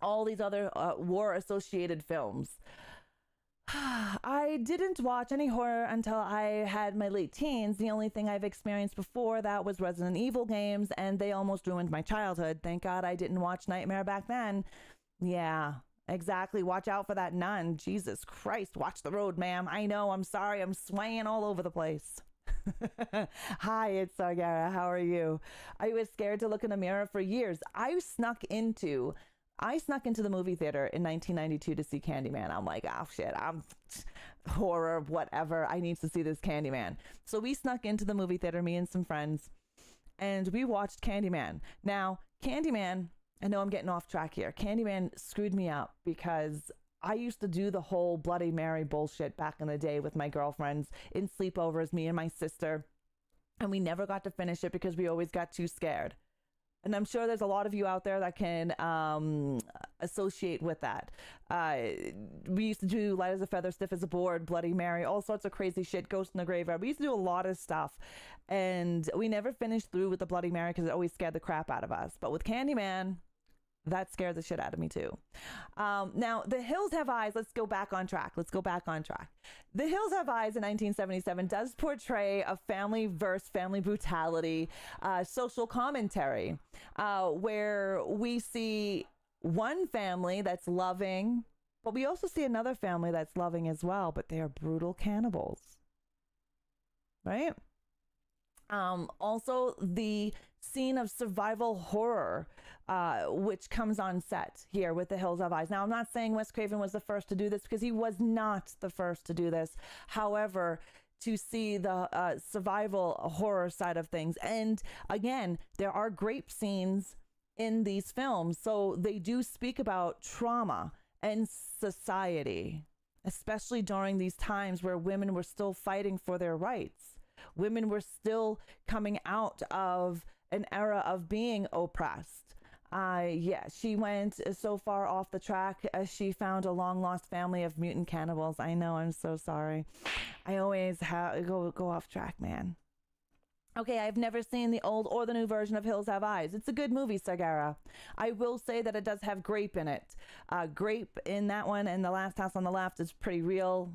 Speaker 1: all these other war associated films. I didn't watch any horror until I had my late teens. The only thing I've experienced before that was Resident Evil games, and they almost ruined my childhood. Thank God I didn't watch Nightmare back then. Yeah. Exactly. Watch out for that nun. Jesus Christ. Watch the road, ma'am. I know. I'm sorry. I'm swaying all over the place. Hi, it's Sargara. How are you? I was scared to look in the mirror for years. I snuck into the movie theater in 1992 to see Candyman. I'm like, oh shit, I'm horror, whatever. I need to see this Candyman. So we snuck into the movie theater, me and some friends, and we watched Candyman. Now, Candyman, I know I'm getting off track here. Candyman screwed me up, because I used to do the whole Bloody Mary bullshit back in the day with my girlfriends in sleepovers, me and my sister. And we never got to finish it because we always got too scared. And I'm sure there's a lot of you out there that can associate with that. We used to do Light as a Feather, Stiff as a Board, Bloody Mary, all sorts of crazy shit, Ghost in the Graveyard. We used to do a lot of stuff. And we never finished through with the Bloody Mary because it always scared the crap out of us. But with Candyman, that scared the shit out of me too. Now, The Hills Have Eyes. Let's go back on track. The Hills Have Eyes in 1977 does portray a family versus family brutality, social commentary, where we see one family that's loving, but we also see another family that's loving as well, but they are brutal cannibals, right? Also, the scene of survival horror, which comes on set here with The Hills Have Eyes. Now, I'm not saying Wes Craven was the first to do this, because he was not the first to do this. However, to see the survival horror side of things. And again, there are grape scenes in these films. So they do speak about trauma and society, especially during these times where women were still fighting for their rights. Women were still coming out of an era of being oppressed. Yeah, she went so far off the track as she found a long lost family of mutant cannibals. I know, I'm so sorry. I always go off track, man. Okay, I've never seen the old or the new version of Hills Have Eyes. It's a good movie, Sagara. I will say that it does have grape in it. Grape in that one, and The Last House on the Left is pretty real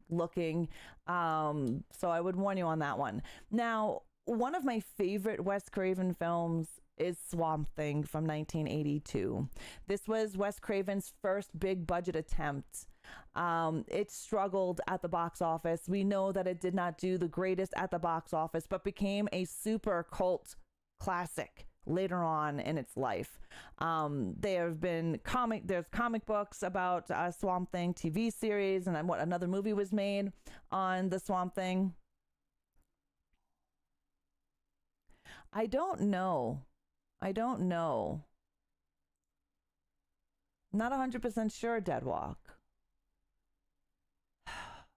Speaker 1: looking. So I would warn you on that one. Now, one of my favorite Wes Craven films is Swamp Thing from 1982. This was Wes Craven's first big budget attempt. It struggled at the box office. We know that it did not do the greatest at the box office, but became a super cult classic later on in its life. There's comic books about Swamp Thing, TV series, and what another movie was made on the Swamp Thing. I don't know. Not 100% sure, Deadwalk.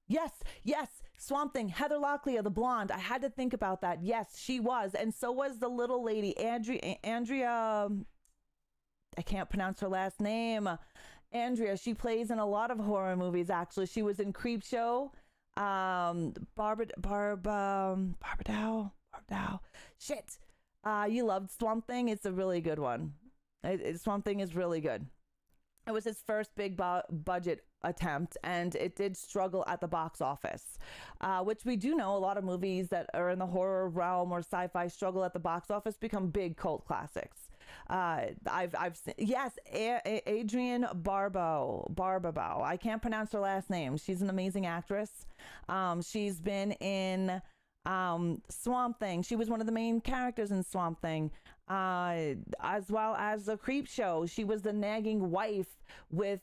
Speaker 1: Yes, Swamp Thing, Heather Locklear, the blonde. I had to think about that. Yes, she was. And so was the little lady, Andrea, I can't pronounce her last name. Andrea, she plays in a lot of horror movies, actually. She was in Creepshow. Barbara Dow. Shit. You loved Swamp Thing. It's a really good one. Swamp Thing is really good. It was his first big budget attempt, and it did struggle at the box office, which we do know a lot of movies that are in the horror realm or sci-fi struggle at the box office become big cult classics. I've seen, yes, Adrienne Barbeau. I can't pronounce her last name. She's an amazing actress. She's been in Swamp Thing. She was one of the main characters in Swamp Thing, as well as the Creepshow. She was the nagging wife with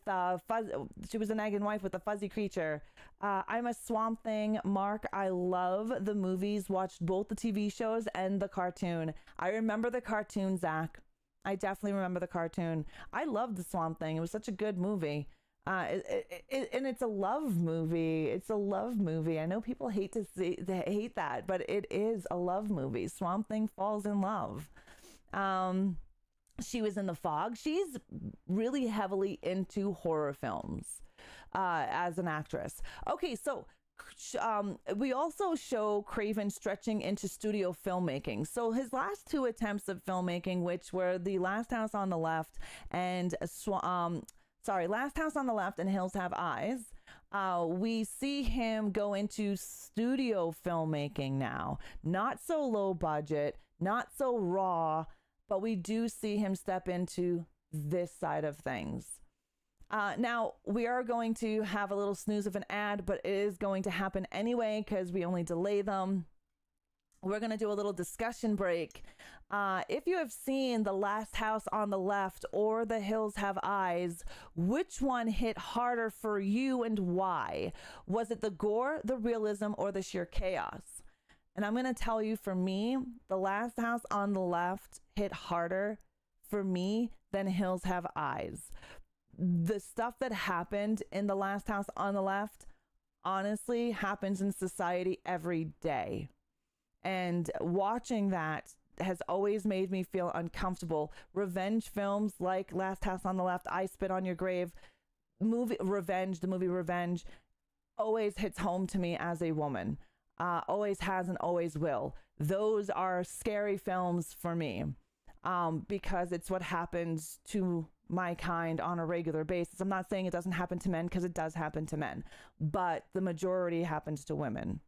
Speaker 1: She was a nagging wife with a fuzzy creature. I'm a Swamp Thing mark. I love the movies. Watched both the TV shows and the cartoon. I remember the cartoon, Zach. I definitely remember the cartoon. I loved the Swamp Thing. It was such a good movie. And it's a love movie. It's a love movie. I know people hate that, but it is a love movie. Swamp Thing falls in love. She was in The Fog. She's really heavily into horror films as an actress. Okay, so we also show Craven stretching into studio filmmaking. So his last two attempts of filmmaking, which were The Last House on the Left and Last House on the Left and Hills Have Eyes. We see him go into studio filmmaking now. Not so low budget, not so raw, but we do see him step into this side of things. Now, we are going to have a little snooze of an ad, but it is going to happen anyway because we only delay them. We're going to do a little discussion break. If you have seen The Last House on the Left or The Hills Have Eyes, which one hit harder for you and why? Was it the gore, the realism, or the sheer chaos? And I'm going to tell you, for me, The Last House on the Left hit harder for me than Hills Have Eyes. The stuff that happened in The Last House on the Left honestly happens in society every day. And watching that has always made me feel uncomfortable. Revenge films like Last House on the Left, I Spit on Your Grave, the movie Revenge, always hits home to me as a woman. Always has and always will. Those are scary films for me because it's what happens to my kind on a regular basis. I'm not saying it doesn't happen to men, because it does happen to men, but the majority happens to women.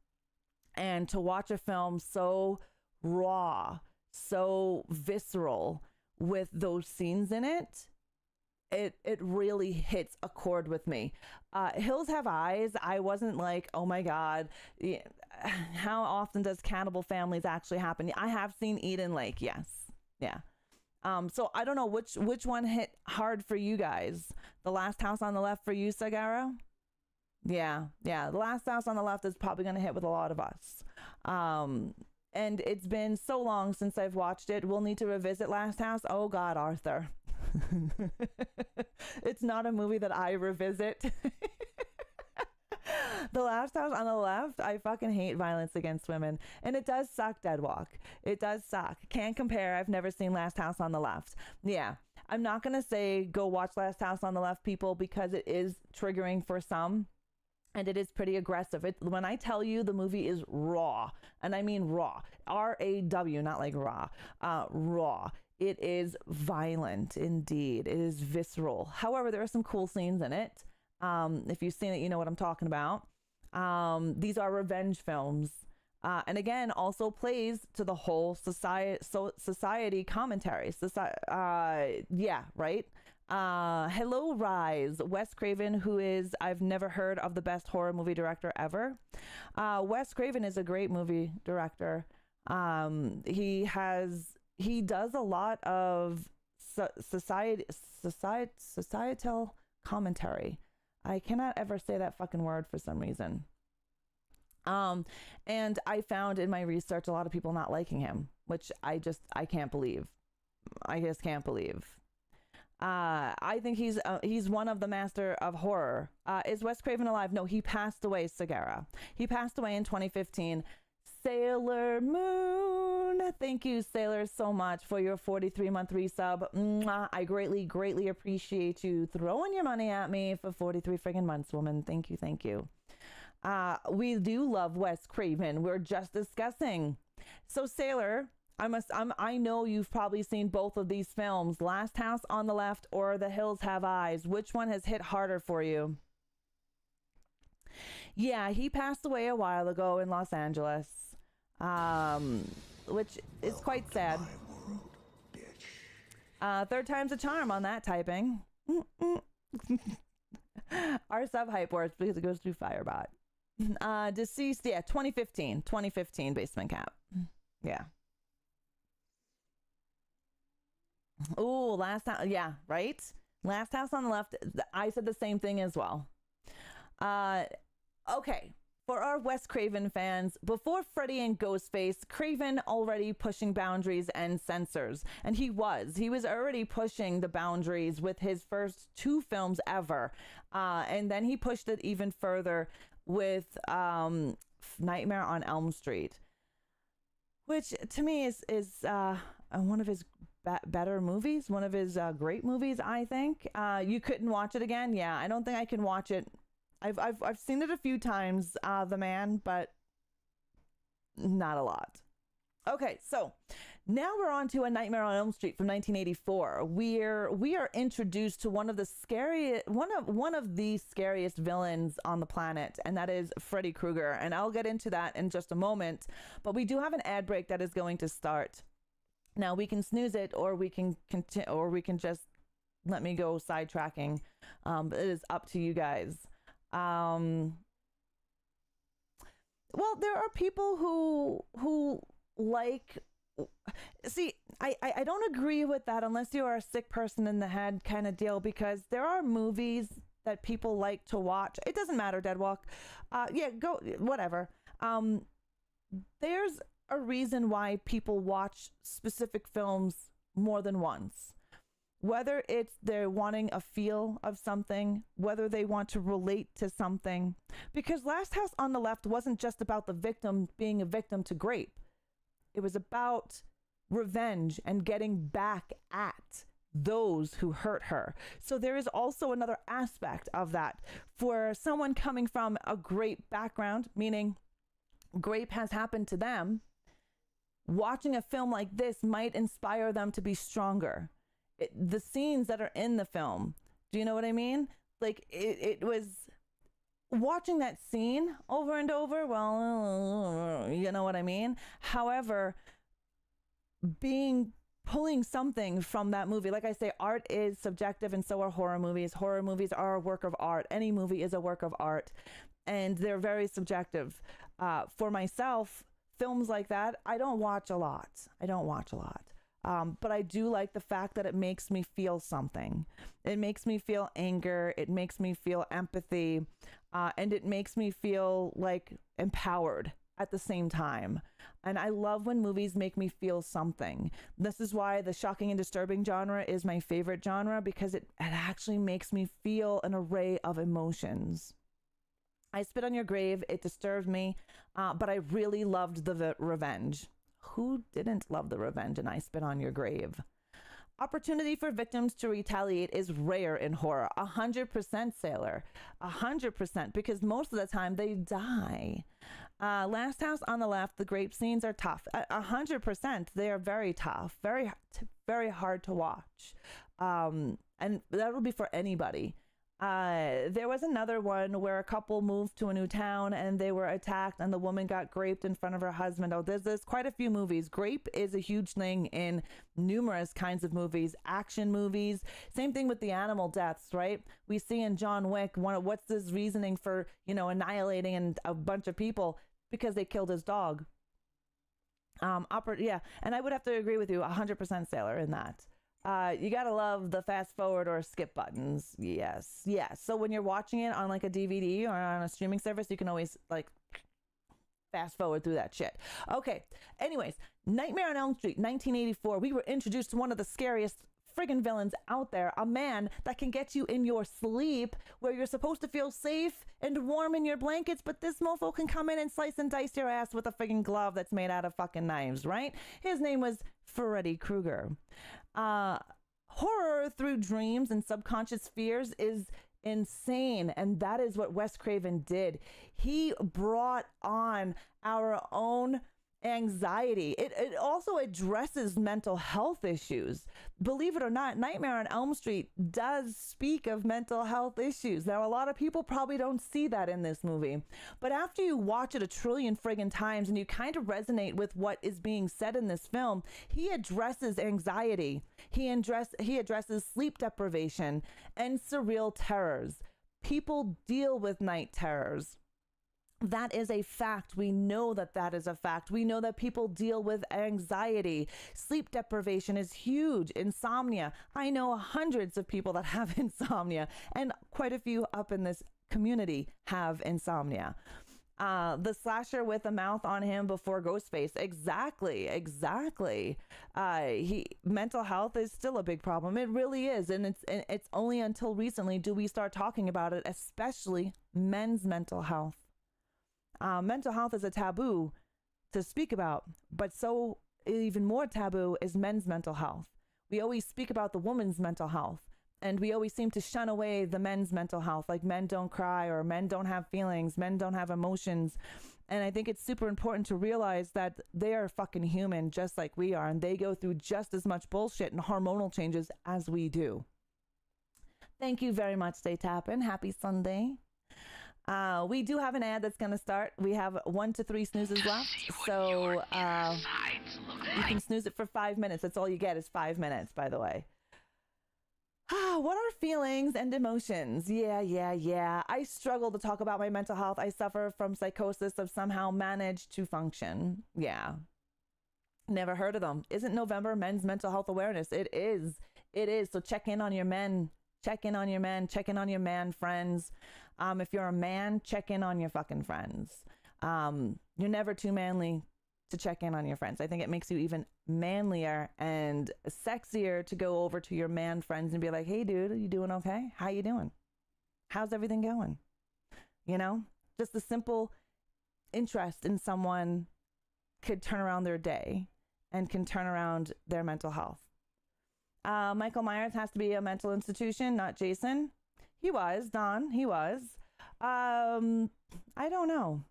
Speaker 1: And to watch a film so raw, so visceral with those scenes in it, it really hits a chord with me. Hills Have Eyes, I wasn't like, oh my God, how often does cannibal families actually happen? I have seen Eden Lake, yes. Yeah. So I don't know which one hit hard for you guys. The Last House on the Left for you, Sagara? Yeah. The Last House on the Left is probably going to hit with a lot of us. And it's been so long since I've watched it. We'll need to revisit Last House. Oh God, Arthur. It's not a movie that I revisit. The Last House on the Left, I fucking hate violence against women. And it does suck, Deadwalk. It does suck. Can't compare. I've never seen Last House on the Left. Yeah. I'm not going to say go watch Last House on the Left, people, because it is triggering for some. And it is pretty aggressive. When I tell you the movie is raw, and I mean raw, R-A-W, not like raw, raw. It is violent indeed. It is visceral. However, there are some cool scenes in it. If you've seen it, you know what I'm talking about. These are revenge films. And again, also plays to the whole society commentary. Yeah, right? Hello, Rise. Wes Craven, who is, I've never heard of the best horror movie director ever. Wes Craven is a great movie director. He does a lot of societal commentary. I cannot ever say that fucking word for some reason. And I found in my research a lot of people not liking him, which I can't believe. I just can't believe. I think he's one of the master of horror. Is Wes Craven alive? No, he passed away, Segura. He passed away in 2015. Sailor Moon. Thank you, Sailor, so much for your 43-month resub. Mwah. I greatly appreciate you throwing your money at me for 43 friggin' months, woman. Thank you. We do love Wes Craven. We're just discussing. So, Sailor, I know you've probably seen both of these films, Last House on the Left or The Hills Have Eyes. Which one has hit harder for you? Yeah, he passed away a while ago in Los Angeles, which is quite sad. Third time's a charm on that typing. Our sub-hype works because it goes through Firebot. Deceased, yeah, 2015 Basement Cap. Yeah. Oh, Last House, yeah, right? Last House on the Left, I said the same thing as well. Okay, for our Wes Craven fans, before Freddy and Ghostface, Craven already pushing boundaries and censors. And he was already pushing the boundaries with his first 2 films ever. And then he pushed it even further with Nightmare on Elm Street, which to me is one of his better movies, one of his great movies, I think. You couldn't watch it again? Yeah, I don't think I can watch it. I've seen it a few times, The Man, but not a lot. Okay, so now we're on to A Nightmare on Elm Street from 1984. We are introduced to one of the scariest villains on the planet, and that is Freddy Krueger. And I'll get into that in just a moment. But we do have an ad break that is going to start. Now we can snooze it, or we can continue, or we can just let me go sidetracking. It is up to you guys. Well, there are people who like, see, I don't agree with that unless you are a sick person in the head kind of deal, because there are movies that people like to watch. It doesn't matter, Deadwalk. Yeah, go, whatever. There's a reason why people watch specific films more than once. Whether it's they're wanting a feel of something, whether they want to relate to something. Because Last House on the Left wasn't just about the victim being a victim to grape. It was about revenge and getting back at those who hurt her. So there is also another aspect of that. For someone coming from a grape background, meaning grape has happened to them, watching a film like this might inspire them to be stronger. The scenes that are in the film, do you know what I mean? Like it was watching that scene over and over. Well, you know what I mean? However, pulling something from that movie, like I say, art is subjective, and so are horror movies. Horror movies are a work of art. Any movie is a work of art, and they're very subjective. For myself, films like that, I don't watch a lot. But I do like the fact that it makes me feel something. It makes me feel anger. It makes me feel empathy. And it makes me feel like empowered at the same time. And I love when movies make me feel something. This is why the shocking and disturbing genre is my favorite genre, because it actually makes me feel an array of emotions. I Spit on Your Grave, it disturbed me, but I really loved the revenge. Who didn't love the revenge in I Spit on Your Grave? Opportunity for victims to retaliate is rare in horror. 100% Sailor. 100%, because most of the time they die. Last House on the Left, the grape scenes are tough. 100%, they are very tough. Very, very hard to watch. And that'll be for anybody. There was another one where a couple moved to a new town and they were attacked and the woman got graped in front of her husband. Oh, there's quite a few movies. Grape is a huge thing in numerous kinds of movies, action movies. Same thing with the animal deaths, right? We see in John Wick, what's this reasoning for, annihilating a bunch of people? Because they killed his dog. Yeah, and I would have to agree with you, 100% Sailor in that. You gotta love the fast forward or skip buttons. Yes. So when you're watching it on like a DVD or on a streaming service, you can always like fast forward through that shit. Okay. Anyways, Nightmare on Elm Street, 1984. We were introduced to one of the scariest friggin' villains out there, a man that can get you in your sleep where you're supposed to feel safe and warm in your blankets, but this mofo can come in and slice and dice your ass with a friggin' glove that's made out of fucking knives, right? His name was Freddy Krueger. Horror through dreams and subconscious fears is insane, and that is what Wes Craven did. He brought on our own anxiety. It also addresses mental health issues. Believe it or not, Nightmare on Elm Street does speak of mental health issues. Now, a lot of people probably don't see that in this movie, but after you watch it a trillion friggin' times and you kind of resonate with what is being said in this film, he addresses anxiety. He addresses sleep deprivation and surreal terrors. People deal with night terrors. That is a fact. We know that is a fact. We know that people deal with anxiety. Sleep deprivation is huge. Insomnia. I know hundreds of people that have insomnia, and quite a few up in this community have insomnia. The slasher with a mouth on him before Ghostface. Exactly. Mental health is still a big problem. It really is. And it's only until recently do we start talking about it, especially men's mental health. Mental health is a taboo to speak about, but so even more taboo is men's mental health. We always speak about the woman's mental health, and we always seem to shun away the men's mental health, like men don't cry or men don't have feelings, men don't have emotions. And I think it's super important to realize that they are fucking human just like we are, and they go through just as much bullshit and hormonal changes as we do. Thank you very much, Stay Tappin'. Happy Sunday. We do have an ad that's going to start. We have 1 to 3 snoozes left. So you can snooze it for 5 minutes. That's all you get is 5 minutes, by the way. What are feelings and emotions? Yeah. I struggle to talk about my mental health. I suffer from psychosis of somehow managed to function. Yeah. Never heard of them. Isn't November Men's Mental Health Awareness? It is. So check in on your men. Check in on your men. Check in on your man friends. If you're a man, check in on your fucking friends. You're never too manly to check in on your friends. I think it makes you even manlier and sexier to go over to your man friends and be like, hey, dude, are you doing okay? How you doing? How's everything going? Just a simple interest in someone could turn around their day and can turn around their mental health. Michael Myers has to be a mental institution, not Jason. He was, Don. He was. I don't know.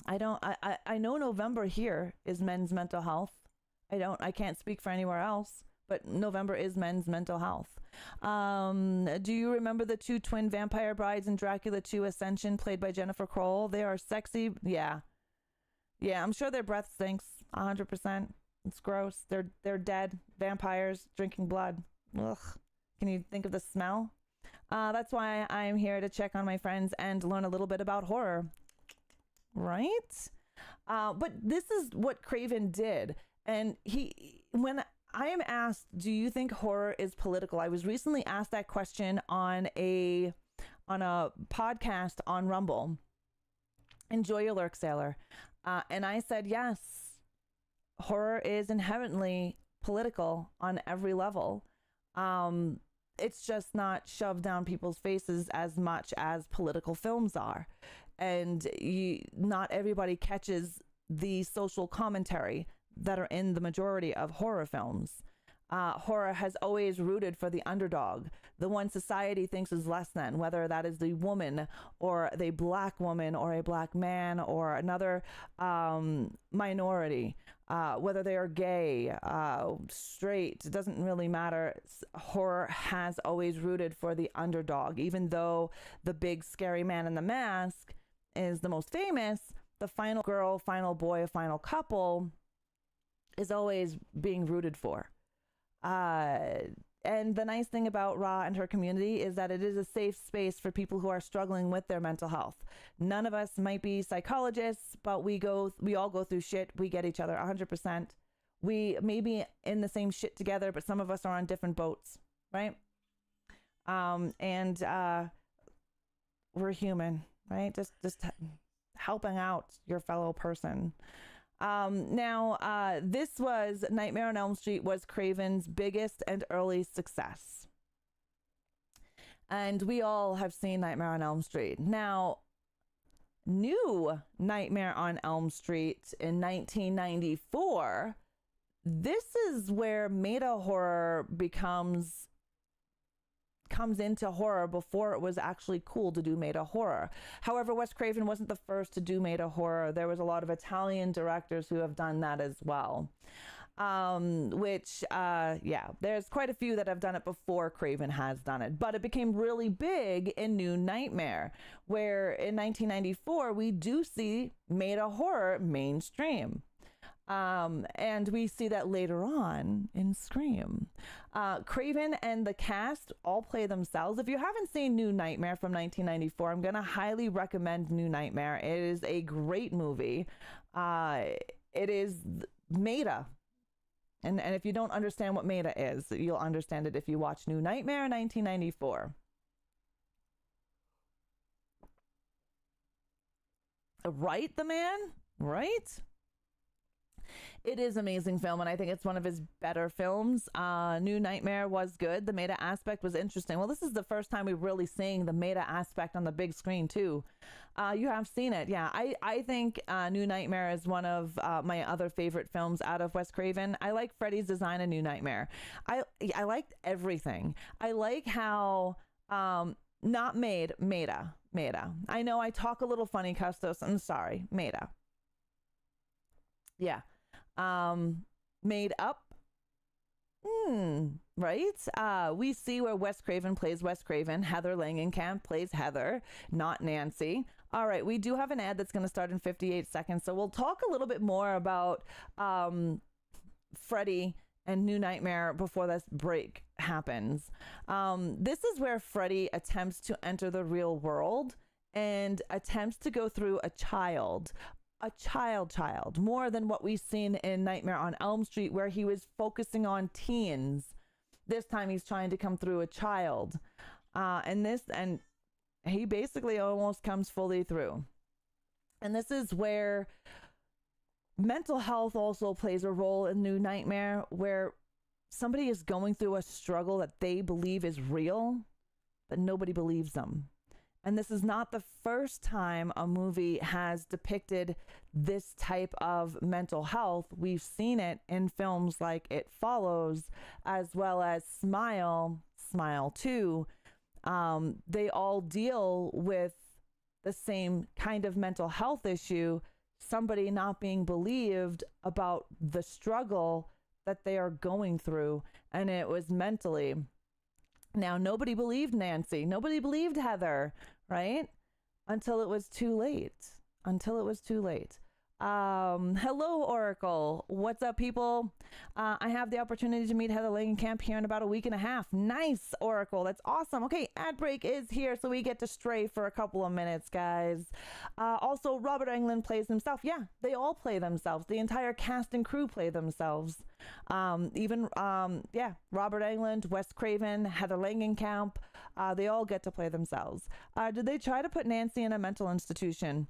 Speaker 1: I know November here is men's mental health. I can't speak for anywhere else, but November is men's mental health. Do you remember the 2 twin vampire brides in Dracula 2 Ascension played by Jennifer Kroll? They are sexy. Yeah, I'm sure their breath stinks 100%. It's gross. They're dead vampires drinking blood. Ugh. Can you think of the smell? That's why I'm here to check on my friends and learn a little bit about horror. Right? But this is what Craven did. And when I am asked, do you think horror is political? I was recently asked that question on a podcast on Rumble. Enjoy your lurk, Sailor. And I said, yes, horror is inherently political on every level. It's just not shoved down people's faces as much as political films are. And not everybody catches the social commentary that are in the majority of horror films. Horror has always rooted for the underdog, the one society thinks is less than, whether that is the woman or the black woman or a black man or another minority, whether they are gay, straight, it doesn't really matter. Horror has always rooted for the underdog, even though the big scary man in the mask is the most famous. The final girl, final boy, final couple is always being rooted for. And the nice thing about Ra and her community is that it is a safe space for people who are struggling with their mental health. None of us might be psychologists, but we all go through shit. We get each other 100%. We may be in the same shit together, but some of us are on different boats, right? And we're human, right? Just helping out your fellow person. Now, this was Nightmare on Elm Street was Craven's biggest and early success. And we all have seen Nightmare on Elm Street. Now, new Nightmare on Elm Street in 1994, this is where meta horror comes into horror before it was actually cool to do meta horror. However, Wes Craven wasn't the first to do meta horror. There was a lot of Italian directors who have done that as well. There's quite a few that have done it before Craven has done it, but it became really big in New Nightmare, where in 1994, we do see meta horror mainstream. And we see that later on in Scream. Craven and the cast all play themselves. If you haven't seen New Nightmare from 1994, I'm going to highly recommend New Nightmare. It is a great movie. It is meta. And if you don't understand what meta is, you'll understand it if you watch New Nightmare 1994. Right, the man? Right? It is an amazing film, and I think it's one of his better films. New Nightmare was good. The meta aspect was interesting. Well, this is the first time we're really seeing the meta aspect on the big screen, too. You have seen it. Yeah, I think New Nightmare is one of my other favorite films out of Wes Craven. I like Freddy's design in New Nightmare. I liked everything. I like how... not meta. I know I talk a little funny, Custos. I'm sorry. Meta. Yeah. Made up. Right? We see where Wes Craven plays Wes Craven. Heather Langenkamp plays Heather, not Nancy. All right. We do have an ad that's going to start in 58 seconds. So we'll talk a little bit more about Freddy and New Nightmare before this break happens. This is where Freddy attempts to enter the real world and attempts to go through a child, more than what we've seen in Nightmare on Elm Street, where he was focusing on teens. This time he's trying to come through a child. And he basically almost comes fully through. And this is where mental health also plays a role in New Nightmare, where somebody is going through a struggle that they believe is real, but nobody believes them. And this is not the first time a movie has depicted this type of mental health. We've seen it in films like It Follows, as well as Smile 2. They all deal with the same kind of mental health issue, somebody not being believed about the struggle that they are going through, and it was mentally. Now, nobody believed Nancy. Nobody believed Heather, right? Until it was too late. Hello, Oracle. What's up, people? I have the opportunity to meet Heather Langenkamp here in about a week and a half. Nice, Oracle. That's awesome. Okay, ad break is here, so we get to stray for a couple of minutes, guys. Also, Robert Englund plays himself. Yeah, they all play themselves. The entire cast and crew play themselves. Robert Englund, Wes Craven, Heather Langenkamp, they all get to play themselves. Did they try to put Nancy in a mental institution?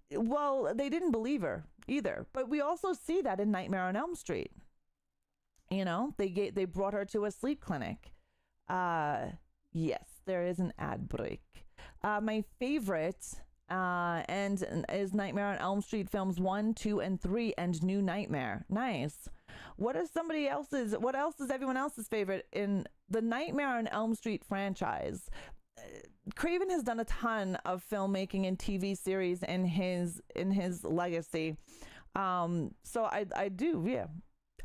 Speaker 1: Well, they didn't believe her either, but we also see that in Nightmare on Elm Street. You know, they brought her to a sleep clinic. Yes, there is an ad break. My favorite is Nightmare on Elm Street films 1, 2, and 3, and New Nightmare. Nice. What else is everyone else's favorite in the Nightmare on Elm Street franchise? Craven has done a ton of filmmaking and TV series in his legacy. So I do, yeah.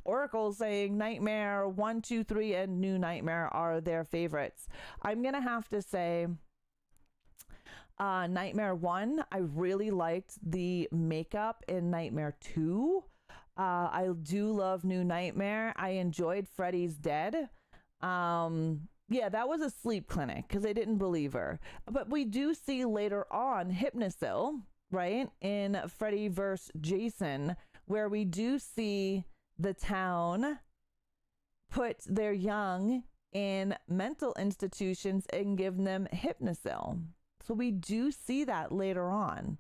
Speaker 1: Oracle saying Nightmare 1, 2, 3, and New Nightmare are their favorites. I'm gonna have to say Nightmare 1, I really liked the makeup in Nightmare 2. I do love New Nightmare. I enjoyed Freddy's Dead. Yeah, that was a sleep clinic because they didn't believe her. But we do see later on Hypnosil, right, in Freddy vs. Jason, where we do see the town put their young in mental institutions and give them Hypnosil. So we do see that later on.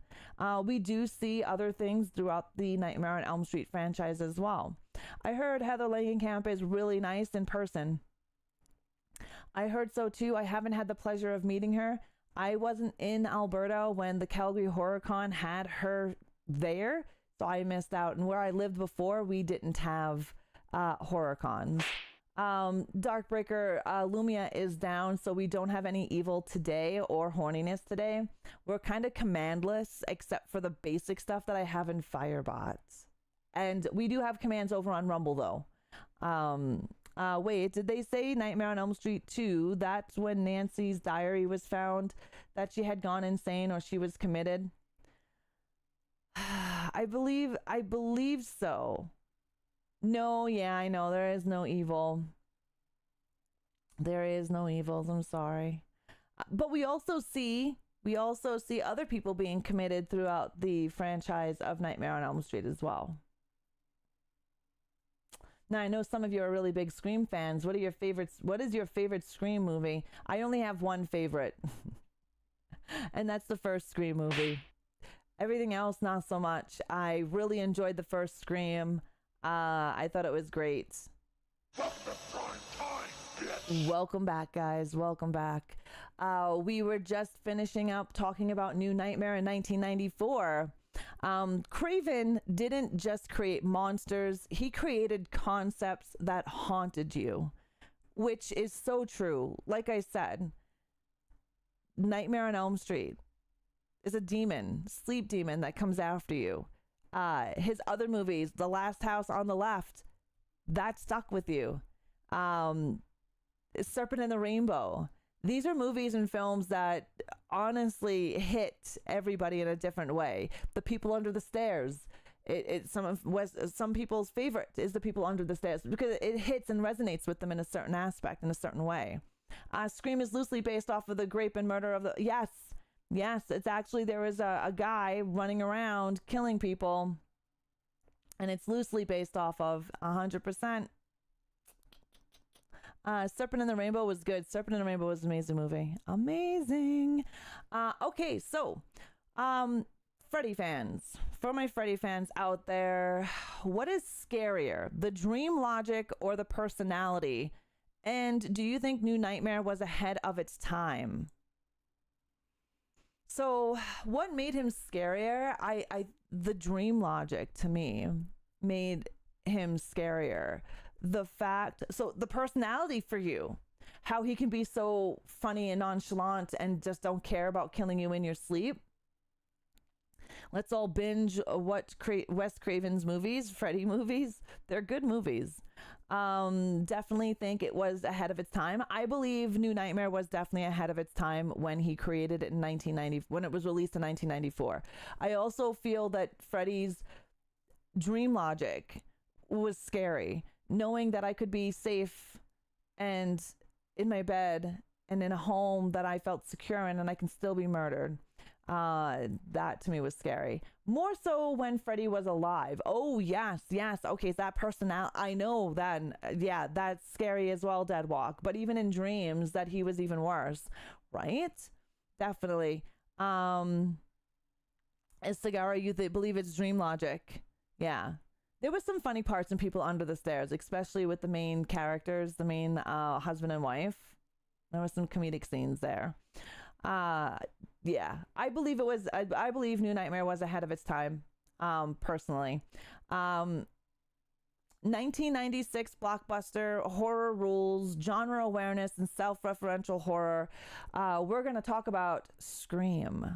Speaker 1: We do see other things throughout the Nightmare on Elm Street franchise as well. I heard Heather Langenkamp is really nice in person. I heard so too. I haven't had the pleasure of meeting her. I wasn't in Alberta when the Calgary Horror Con had her there, so I missed out. And where I lived before, we didn't have horror cons. Darkbreaker, Lumia is down, so we don't have any evil today or horniness today. We're kind of commandless, except for the basic stuff that I have in Firebot. And we do have commands over on Rumble, though. Wait, did they say Nightmare on Elm Street 2? That's when Nancy's diary was found, that she had gone insane or she was committed. I believe so. No, yeah, I know. There is no evil. There is no evils. I'm sorry. But we also see other people being committed throughout the franchise of Nightmare on Elm Street as well. Now, I know some of you are really big Scream fans. What are your favorites? What is your favorite Scream movie? I only have one favorite, and that's the first Scream movie. Everything else, not so much. I really enjoyed the first Scream. I thought it was great. Welcome back, guys. Welcome back. We were just finishing up talking about New Nightmare in 1994. Craven didn't just create monsters, he created concepts that haunted you, which is so true. Like I said, Nightmare on Elm Street is a demon, sleep demon that comes after you. His other movies, The Last House on the Left, that stuck with you. Serpent and the Rainbow. These are movies and films that honestly hit everybody in a different way. The People Under the Stairs. Some people's favorite is The People Under the Stairs because it hits and resonates with them in a certain aspect, in a certain way. Scream is loosely based off of the Grape and Murder of the... Yes, it's actually, there was a guy running around killing people, and it's loosely based off of 100%. Serpent and the Rainbow was good. Serpent and the Rainbow was an amazing movie. Amazing. Okay, so Freddy fans, for my Freddy fans out there, what is scarier, the dream logic or the personality? And do you think New Nightmare was ahead of its time? So what made him scarier? The dream logic to me made him scarier. The personality for you, how he can be so funny and nonchalant and just don't care about killing you in your sleep. Let's all binge Wes Craven's movies, Freddy movies. They're good movies. Definitely think it was ahead of its time. I believe New Nightmare was definitely ahead of its time when he created it in 1990, when it was released in 1994. I also feel that Freddy's dream logic was scary, knowing that I could be safe and in my bed and in a home that I felt secure in, and I can still be murdered. That to me was scary. More so when Freddy was alive. Oh, yes. Okay, is that personality? I know that. Yeah, that's scary as well, Dead Walk. But even in dreams, that he was even worse, right? Definitely. Is Sagara, you believe it's dream logic? Yeah. There was some funny parts in People Under the Stairs, especially with the main characters, the main husband and wife. There were some comedic scenes there. Yeah, I believe it was. I believe New Nightmare was ahead of its time. Personally, 1996 blockbuster, horror rules, genre awareness, and self-referential horror. We're going to talk about Scream.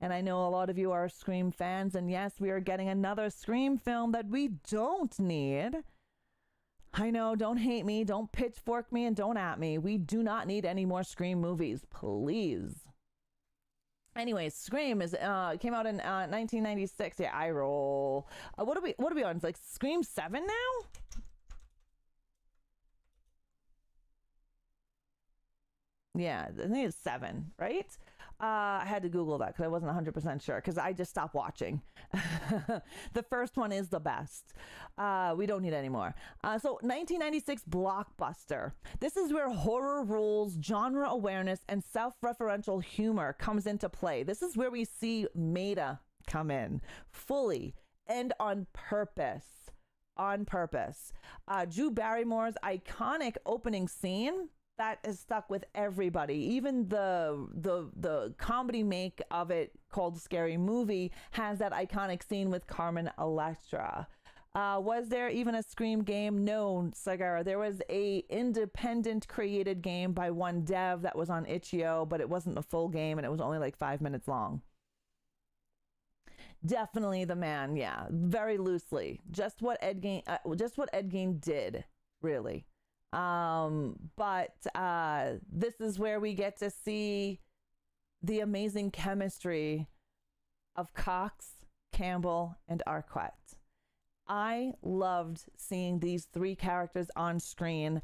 Speaker 1: And I know a lot of you are Scream fans, and yes, we are getting another Scream film that we don't need. I know, don't hate me, don't pitchfork me, and don't at me. We do not need any more Scream movies, please. Anyways, Scream is came out in 1996. Yeah, I roll. What are we on? It's like Scream 7 now? Yeah, I think it's 7, right? I had to Google that because I wasn't 100% sure because I just stopped watching. The first one is the best. We don't need any more. So 1996 blockbuster. This is where horror rules, genre awareness, and self-referential humor comes into play. This is where we see Maida come in fully and on purpose. Drew Barrymore's iconic opening scene that is stuck with everybody. Even the comedy make of it called Scary Movie has that iconic scene with Carmen Electra. Was there even a Scream game? No, Sagara. There was a independent created game by one dev that was on itch.io, but it wasn't a full game and it was only like 5 minutes long. Definitely the man, yeah. Very loosely. Just what Ed Gein did, really. But this is where we get to see the amazing chemistry of Cox, Campbell, and Arquette. I loved seeing these 3 characters on screen.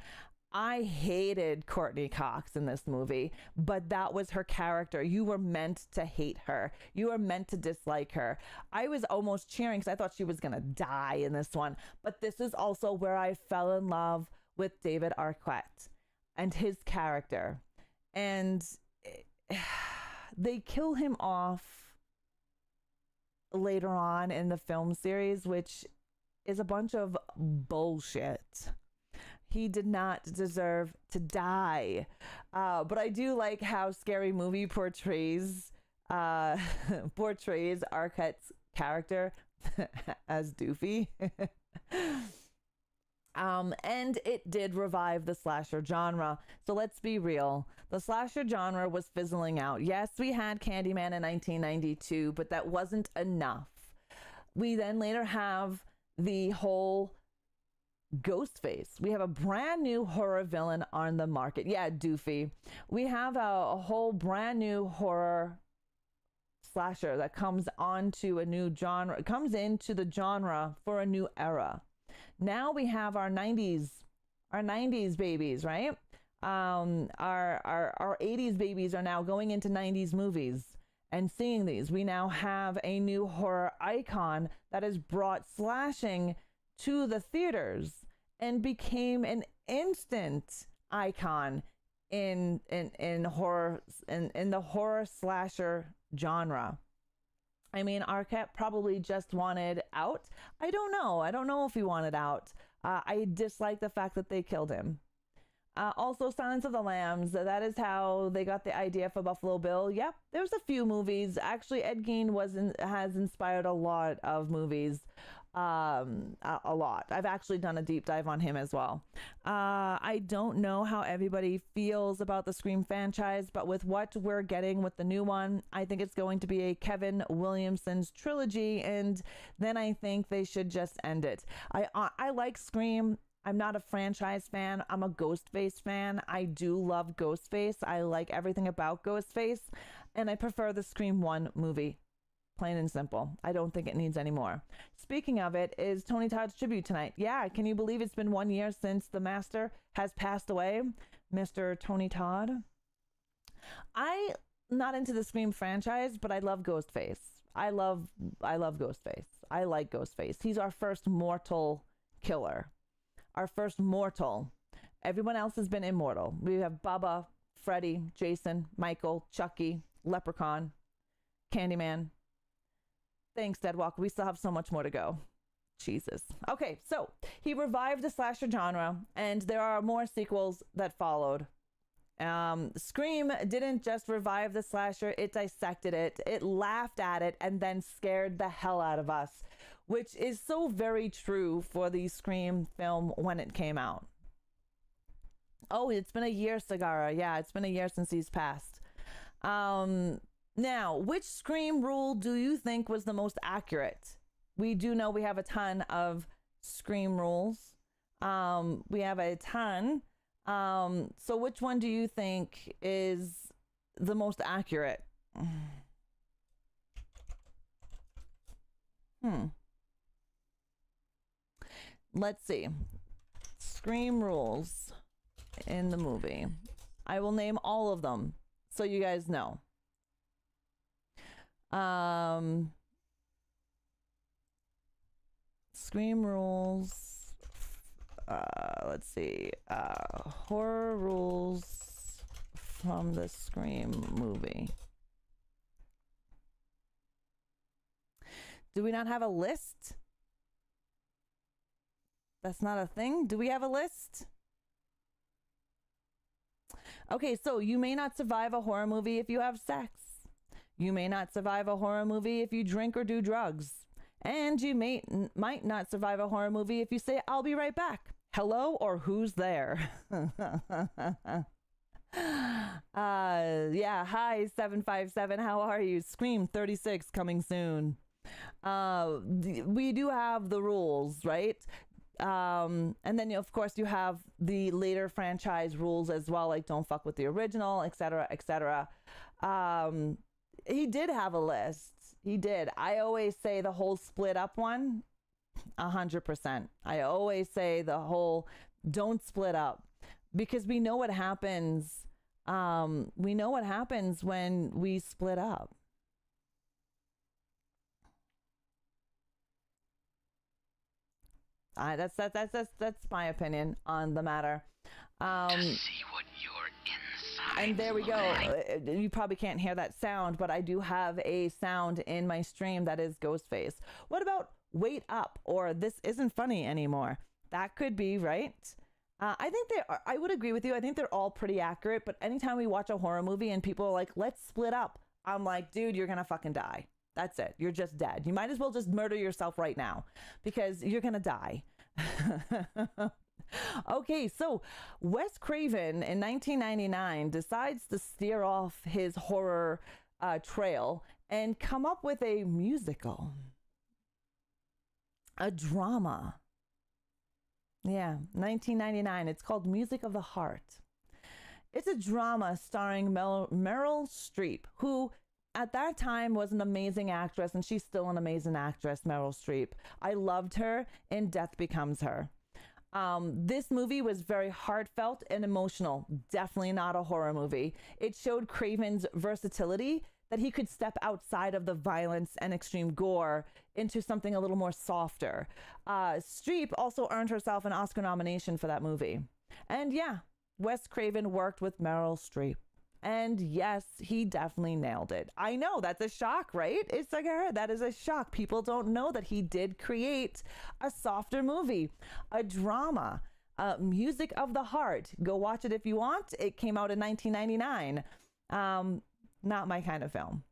Speaker 1: I hated Courtney Cox in this movie, but that was her character. You were meant to hate her. You were meant to dislike her. I was almost cheering because I thought she was going to die in this one. But this is also where I fell in love with David Arquette and his character. And they kill him off later on in the film series, which is a bunch of bullshit. He did not deserve to die. But I do like how Scary Movie portrays Arquette's character as Doofy. And it did revive the slasher genre. So let's be real. The slasher genre was fizzling out. Yes, we had Candyman in 1992, but that wasn't enough. We then later have the whole Ghostface. We have a brand new horror villain on the market. Yeah, Doofy. We have a whole brand new horror slasher that comes onto a new genre, comes into the genre for a new era. Now we have our 90s babies, right? Our 80s babies are now going into 90s movies and seeing these. We now have a new horror icon that has brought slashing to the theaters and became an instant icon in horror in the horror slasher genre. I mean, Arquette probably just wanted out. I don't know if he wanted out. I dislike the fact that they killed him. Also, Silence of the Lambs. That is how they got the idea for Buffalo Bill. Yep, there's a few movies. Actually, Ed Gein has inspired a lot of movies. a lot. I've actually done a deep dive on him as well. I don't know how everybody feels about the Scream franchise, but with what we're getting with the new one, I think it's going to be a Kevin Williamson's trilogy, and then I think they should just end it. I like Scream. I'm not a franchise fan. I'm a Ghostface fan. I do love Ghostface. I like everything about Ghostface, and I prefer the Scream 1 movie. Plain and simple. I don't think it needs any more. Speaking of it, is Tony Todd's tribute tonight. Yeah, can you believe it's been 1 year since the master has passed away, Mr. Tony Todd? I'm not into the Scream franchise, but I love Ghostface. I love Ghostface. I like Ghostface. He's our first mortal killer. Our first mortal. Everyone else has been immortal. We have Bubba, Freddy, Jason, Michael, Chucky, Leprechaun, Candyman. Thanks, Deadwalk. We still have so much more to go. Jesus. Okay, so he revived the slasher genre, and there are more sequels that followed. Scream didn't just revive the slasher, it dissected it, it laughed at it, and then scared the hell out of us, which is so very true for the Scream film when it came out. Oh, it's been a year, Sagara. Yeah, it's been a year since he's passed. Now, which Scream rule do you think was the most accurate? We do know we have a ton of Scream rules. We have a ton. So which one do you think is the most accurate? Let's see. Scream rules in the movie. I will name all of them so you guys know. Scream rules. Let's see. Horror rules from the Scream movie. Do we not have a list? That's not a thing. Do we have a list? Okay, so you may not survive a horror movie if you have sex. You may not survive a horror movie if you drink or do drugs. And you might not survive a horror movie if you say, "I'll be right back." Hello or who's there? Yeah, hi, 757. How are you? Scream 36 coming soon. We do have the rules, right? And then, of course, you have the later franchise rules as well, like don't fuck with the original, etc., etc. He did have a list. He did. I always say the whole split up one, 100%. I always say the whole don't split up, because we know what happens. We know what happens when we split up. That's my opinion on the matter.
Speaker 2: To see what your inside.
Speaker 1: And there we go. You probably can't hear that sound, but I do have a sound in my stream that is Ghostface. What about wait up or this isn't funny anymore? That could be, right? I think I would agree with you. I think they're all pretty accurate, but anytime we watch a horror movie and people are like, let's split up, I'm like, dude, you're gonna fucking die. That's it. You're just dead. You might as well just murder yourself right now because you're gonna die. Okay, so Wes Craven in 1999 decides to steer off his horror trail and come up with a musical, a drama. Yeah, 1999. It's called Music of the Heart. It's a drama starring Meryl Streep, who at that time was an amazing actress, and she's still an amazing actress, Meryl Streep. I loved her in Death Becomes Her. This movie was very heartfelt and emotional. Definitely not a horror movie. It showed Craven's versatility, that he could step outside of the violence and extreme gore into something a little more softer. Streep also earned herself an Oscar nomination for that movie. And yeah, Wes Craven worked with Meryl Streep. And yes, he definitely nailed it. I know, that's a shock, right? It's like, that is a shock. People don't know that he did create a softer movie, a drama, Music of the Heart. Go watch it if you want. It came out in 1999. Not my kind of film.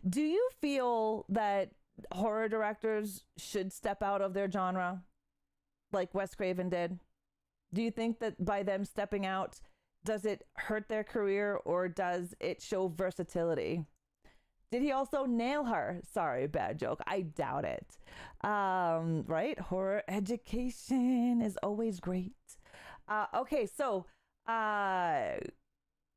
Speaker 1: Do you feel that horror directors should step out of their genre like Wes Craven did? Do you think that by them stepping out, does it hurt their career or does it show versatility? Did he also nail her? Sorry, bad joke. I doubt it. Right? Horror education is always great. Okay, so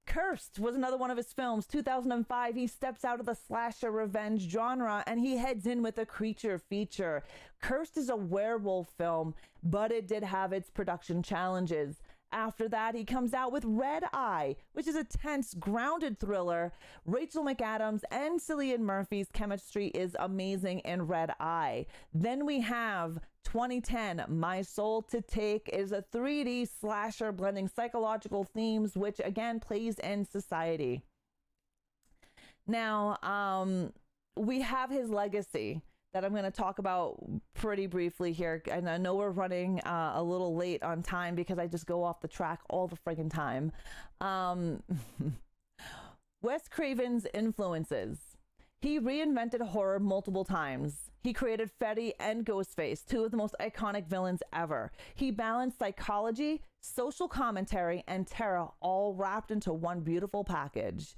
Speaker 1: Cursed was another one of his films. 2005, he steps out of the slasher revenge genre and he heads in with a creature feature. Cursed is a werewolf film, but it did have its production challenges. After that, he comes out with Red Eye, which is a tense, grounded thriller. Rachel McAdams and Cillian Murphy's chemistry is amazing in Red Eye. Then we have 2010, My Soul to Take is a 3D slasher blending psychological themes, which again plays in society. Now, we have his legacy that I'm going to talk about pretty briefly here. And I know we're running a little late on time because I just go off the track all the friggin' time. Wes Craven's influences. He reinvented horror multiple times. He created Freddy and Ghostface, two of the most iconic villains ever. He balanced psychology, social commentary, and terror all wrapped into one beautiful package.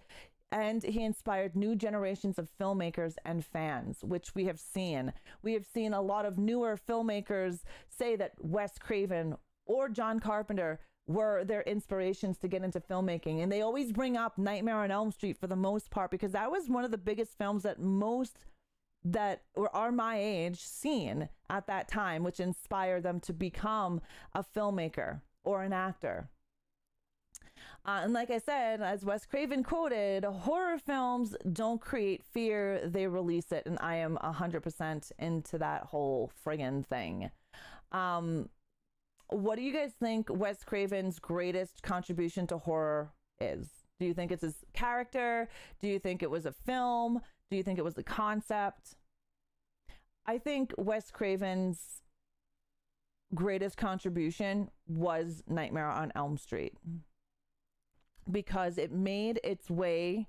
Speaker 1: And he inspired new generations of filmmakers and fans, which we have seen. We have seen a lot of newer filmmakers say that Wes Craven or John Carpenter were their inspirations to get into filmmaking. And they always bring up Nightmare on Elm Street for the most part, because that was one of the biggest films that most that are my age seen at that time, which inspired them to become a filmmaker or an actor. And like I said, as Wes Craven quoted, horror films don't create fear, they release it. And I am 100% into that whole friggin' thing. What do you guys think Wes Craven's greatest contribution to horror is? Do you think it's his character? Do you think it was a film? Do you think it was the concept? I think Wes Craven's greatest contribution was Nightmare on Elm Street, because it made its way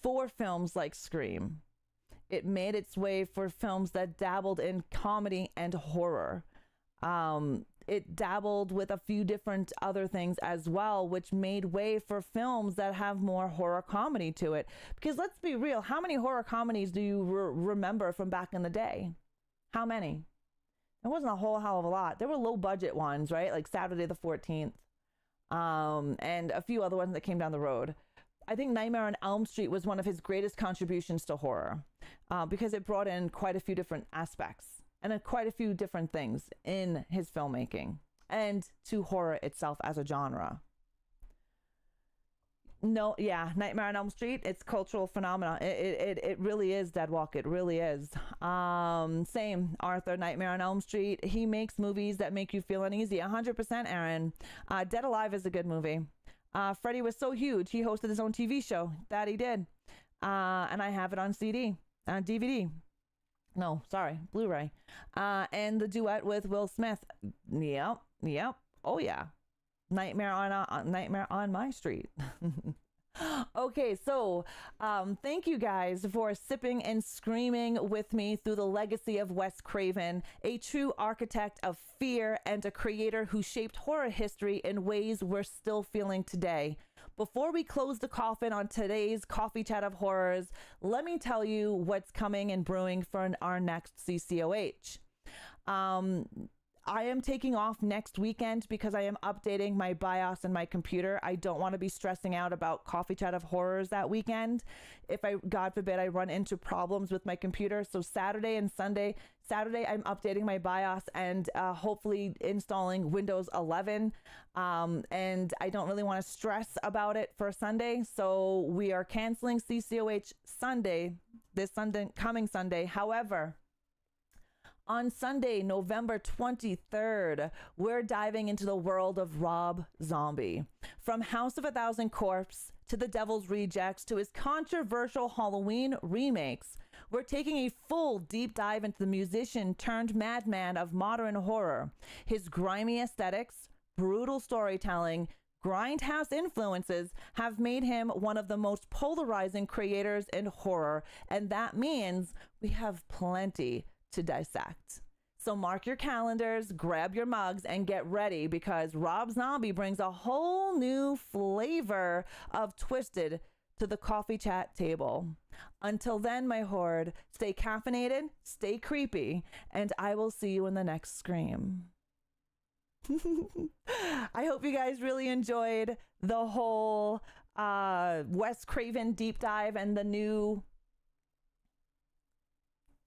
Speaker 1: for films like Scream. It made its way for films that dabbled in comedy and horror. It dabbled with a few different other things as well, which made way for films that have more horror comedy to it. Because let's be real, how many horror comedies do you remember from back in the day? How many? There wasn't a whole hell of a lot. There were low budget ones, right? Like Saturday the 14th. And a few other ones that came down the road. I think Nightmare on Elm Street was one of his greatest contributions to horror, because it brought in quite a few different aspects and quite a few different things in his filmmaking and to horror itself as a genre. No, yeah, Nightmare on Elm Street, it's cultural phenomenon. It really is, Deadwalk. It really is. Same, Arthur, Nightmare on Elm Street. He makes movies that make you feel uneasy. 100%, Aaron. Dead Alive is a good movie. Freddy was so huge, he hosted his own TV show. That he did. And I have it on CD, DVD. No, sorry, Blu-ray. And the duet with Will Smith. Yep. Oh, yeah. Nightmare on my street. Okay, so thank you guys for sipping and screaming with me through the legacy of Wes Craven, a true architect of fear and a creator who shaped horror history in ways we're still feeling today. Before we close the coffin on today's Coffee Chat of Horrors, let me tell you what's coming and brewing for our next CCOH. I am taking off next weekend because I am updating my BIOS and my computer. I don't want to be stressing out about Coffee Chat of Horrors that weekend. If God forbid, I run into problems with my computer. So Saturday and Sunday, I'm updating my BIOS and hopefully installing Windows 11. And I don't really want to stress about it for Sunday. So we are canceling CCOH Sunday, coming Sunday. However, on Sunday, November 23rd, we're diving into the world of Rob Zombie. From House of a Thousand Corpses to The Devil's Rejects to his controversial Halloween remakes, we're taking a full deep dive into the musician turned madman of modern horror. His grimy aesthetics, brutal storytelling, grindhouse influences have made him one of the most polarizing creators in horror, and that means we have plenty to dissect. So mark your calendars, grab your mugs, and get ready, because Rob Zombie brings a whole new flavor of twisted to the coffee chat table. Until then, my horde, stay caffeinated, stay creepy, and I will see you in the next Scream. I hope you guys really enjoyed the whole Wes Craven deep dive and the new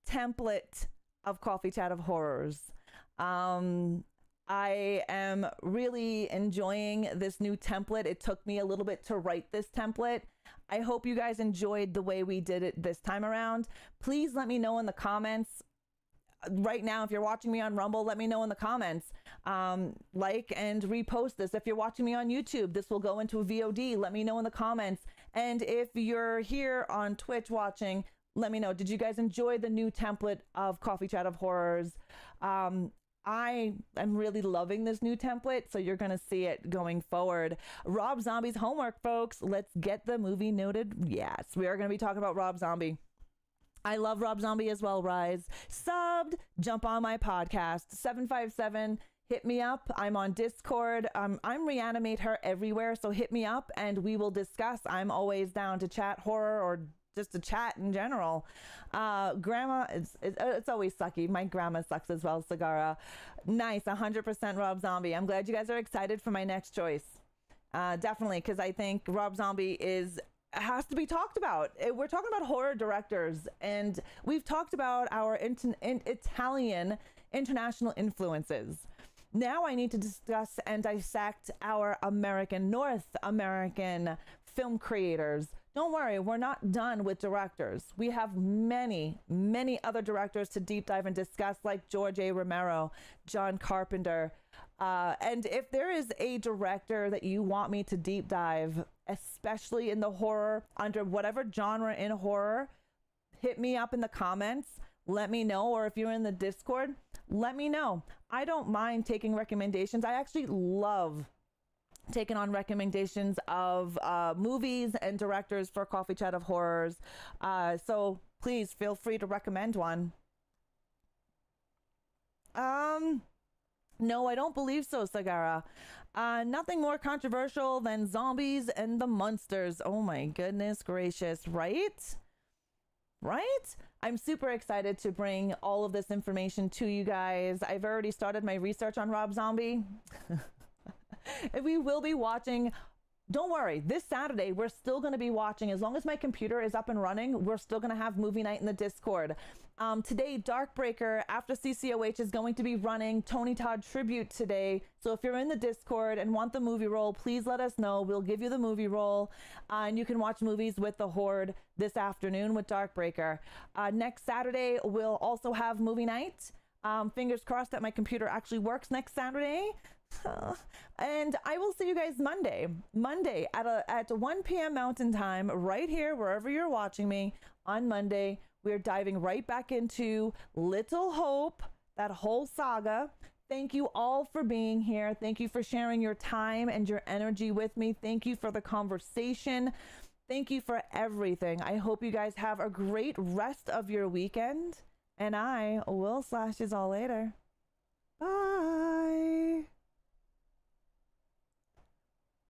Speaker 1: template of Coffee Chat of Horrors. I am really enjoying this new template. It took me a little bit to write this template. I hope you guys enjoyed the way we did it this time around. Please let me know in the comments. Right now, if you're watching me on Rumble, let me know in the comments. Like and repost this. If you're watching me on YouTube, this will go into a VOD. Let me know in the comments. And if you're here on Twitch watching, let me know. Did you guys enjoy the new template of Coffee Chat of Horrors? I am really loving this new template, so you're going to see it going forward. Rob Zombie's homework, folks. Let's get the movie noted. Yes, we are going to be talking about Rob Zombie. I love Rob Zombie as well, Rise. Subbed, jump on my podcast, 757. Hit me up. I'm on Discord. I'm ReAnimateHer everywhere, so hit me up and we will discuss. I'm always down to chat horror or just to chat in general. Grandma, it's always sucky. My grandma sucks as well, Sagara. Nice, 100% Rob Zombie. I'm glad you guys are excited for my next choice. Definitely, because I think Rob Zombie has to be talked about. We're talking about horror directors, and we've talked about our Italian international influences. Now I need to discuss and dissect our North American film creators. Don't worry, we're not done with directors. We have many, many other directors to deep dive and discuss, like George A. Romero, John Carpenter. And if there is a director that you want me to deep dive, especially in the horror, under whatever genre in horror, hit me up in the comments. Let me know. Or if you're in the Discord, let me know. I don't mind taking recommendations. I actually love taking on recommendations of movies and directors for Coffee Chat of Horrors. So please feel free to recommend one. No, I don't believe so, Sagara. Nothing more controversial than zombies and the monsters. Oh my goodness gracious, right? Right? I'm super excited to bring all of this information to you guys. I've already started my research on Rob Zombie. We will be watching. Don't worry, this Saturday, we're still going to be watching. As long as my computer is up and running, we're still going to have movie night in the Discord. Today, Darkbreaker, after CCOH, is going to be running Tony Todd tribute today. So if you're in the Discord and want the movie roll, please let us know. We'll give you the movie roll. And you can watch movies with the Horde this afternoon with Darkbreaker. Next Saturday, we'll also have movie night. Fingers crossed that my computer actually works next Saturday. And I will see you guys Monday at 1 p.m. Mountain Time, right here, wherever you're watching me. On Monday, we're diving right back into Little Hope, that whole saga. Thank you all for being here. Thank you for sharing your time and your energy with me. Thank you for the conversation. Thank you for everything. I hope you guys have a great rest of your weekend, and I will slash yous all later. Bye.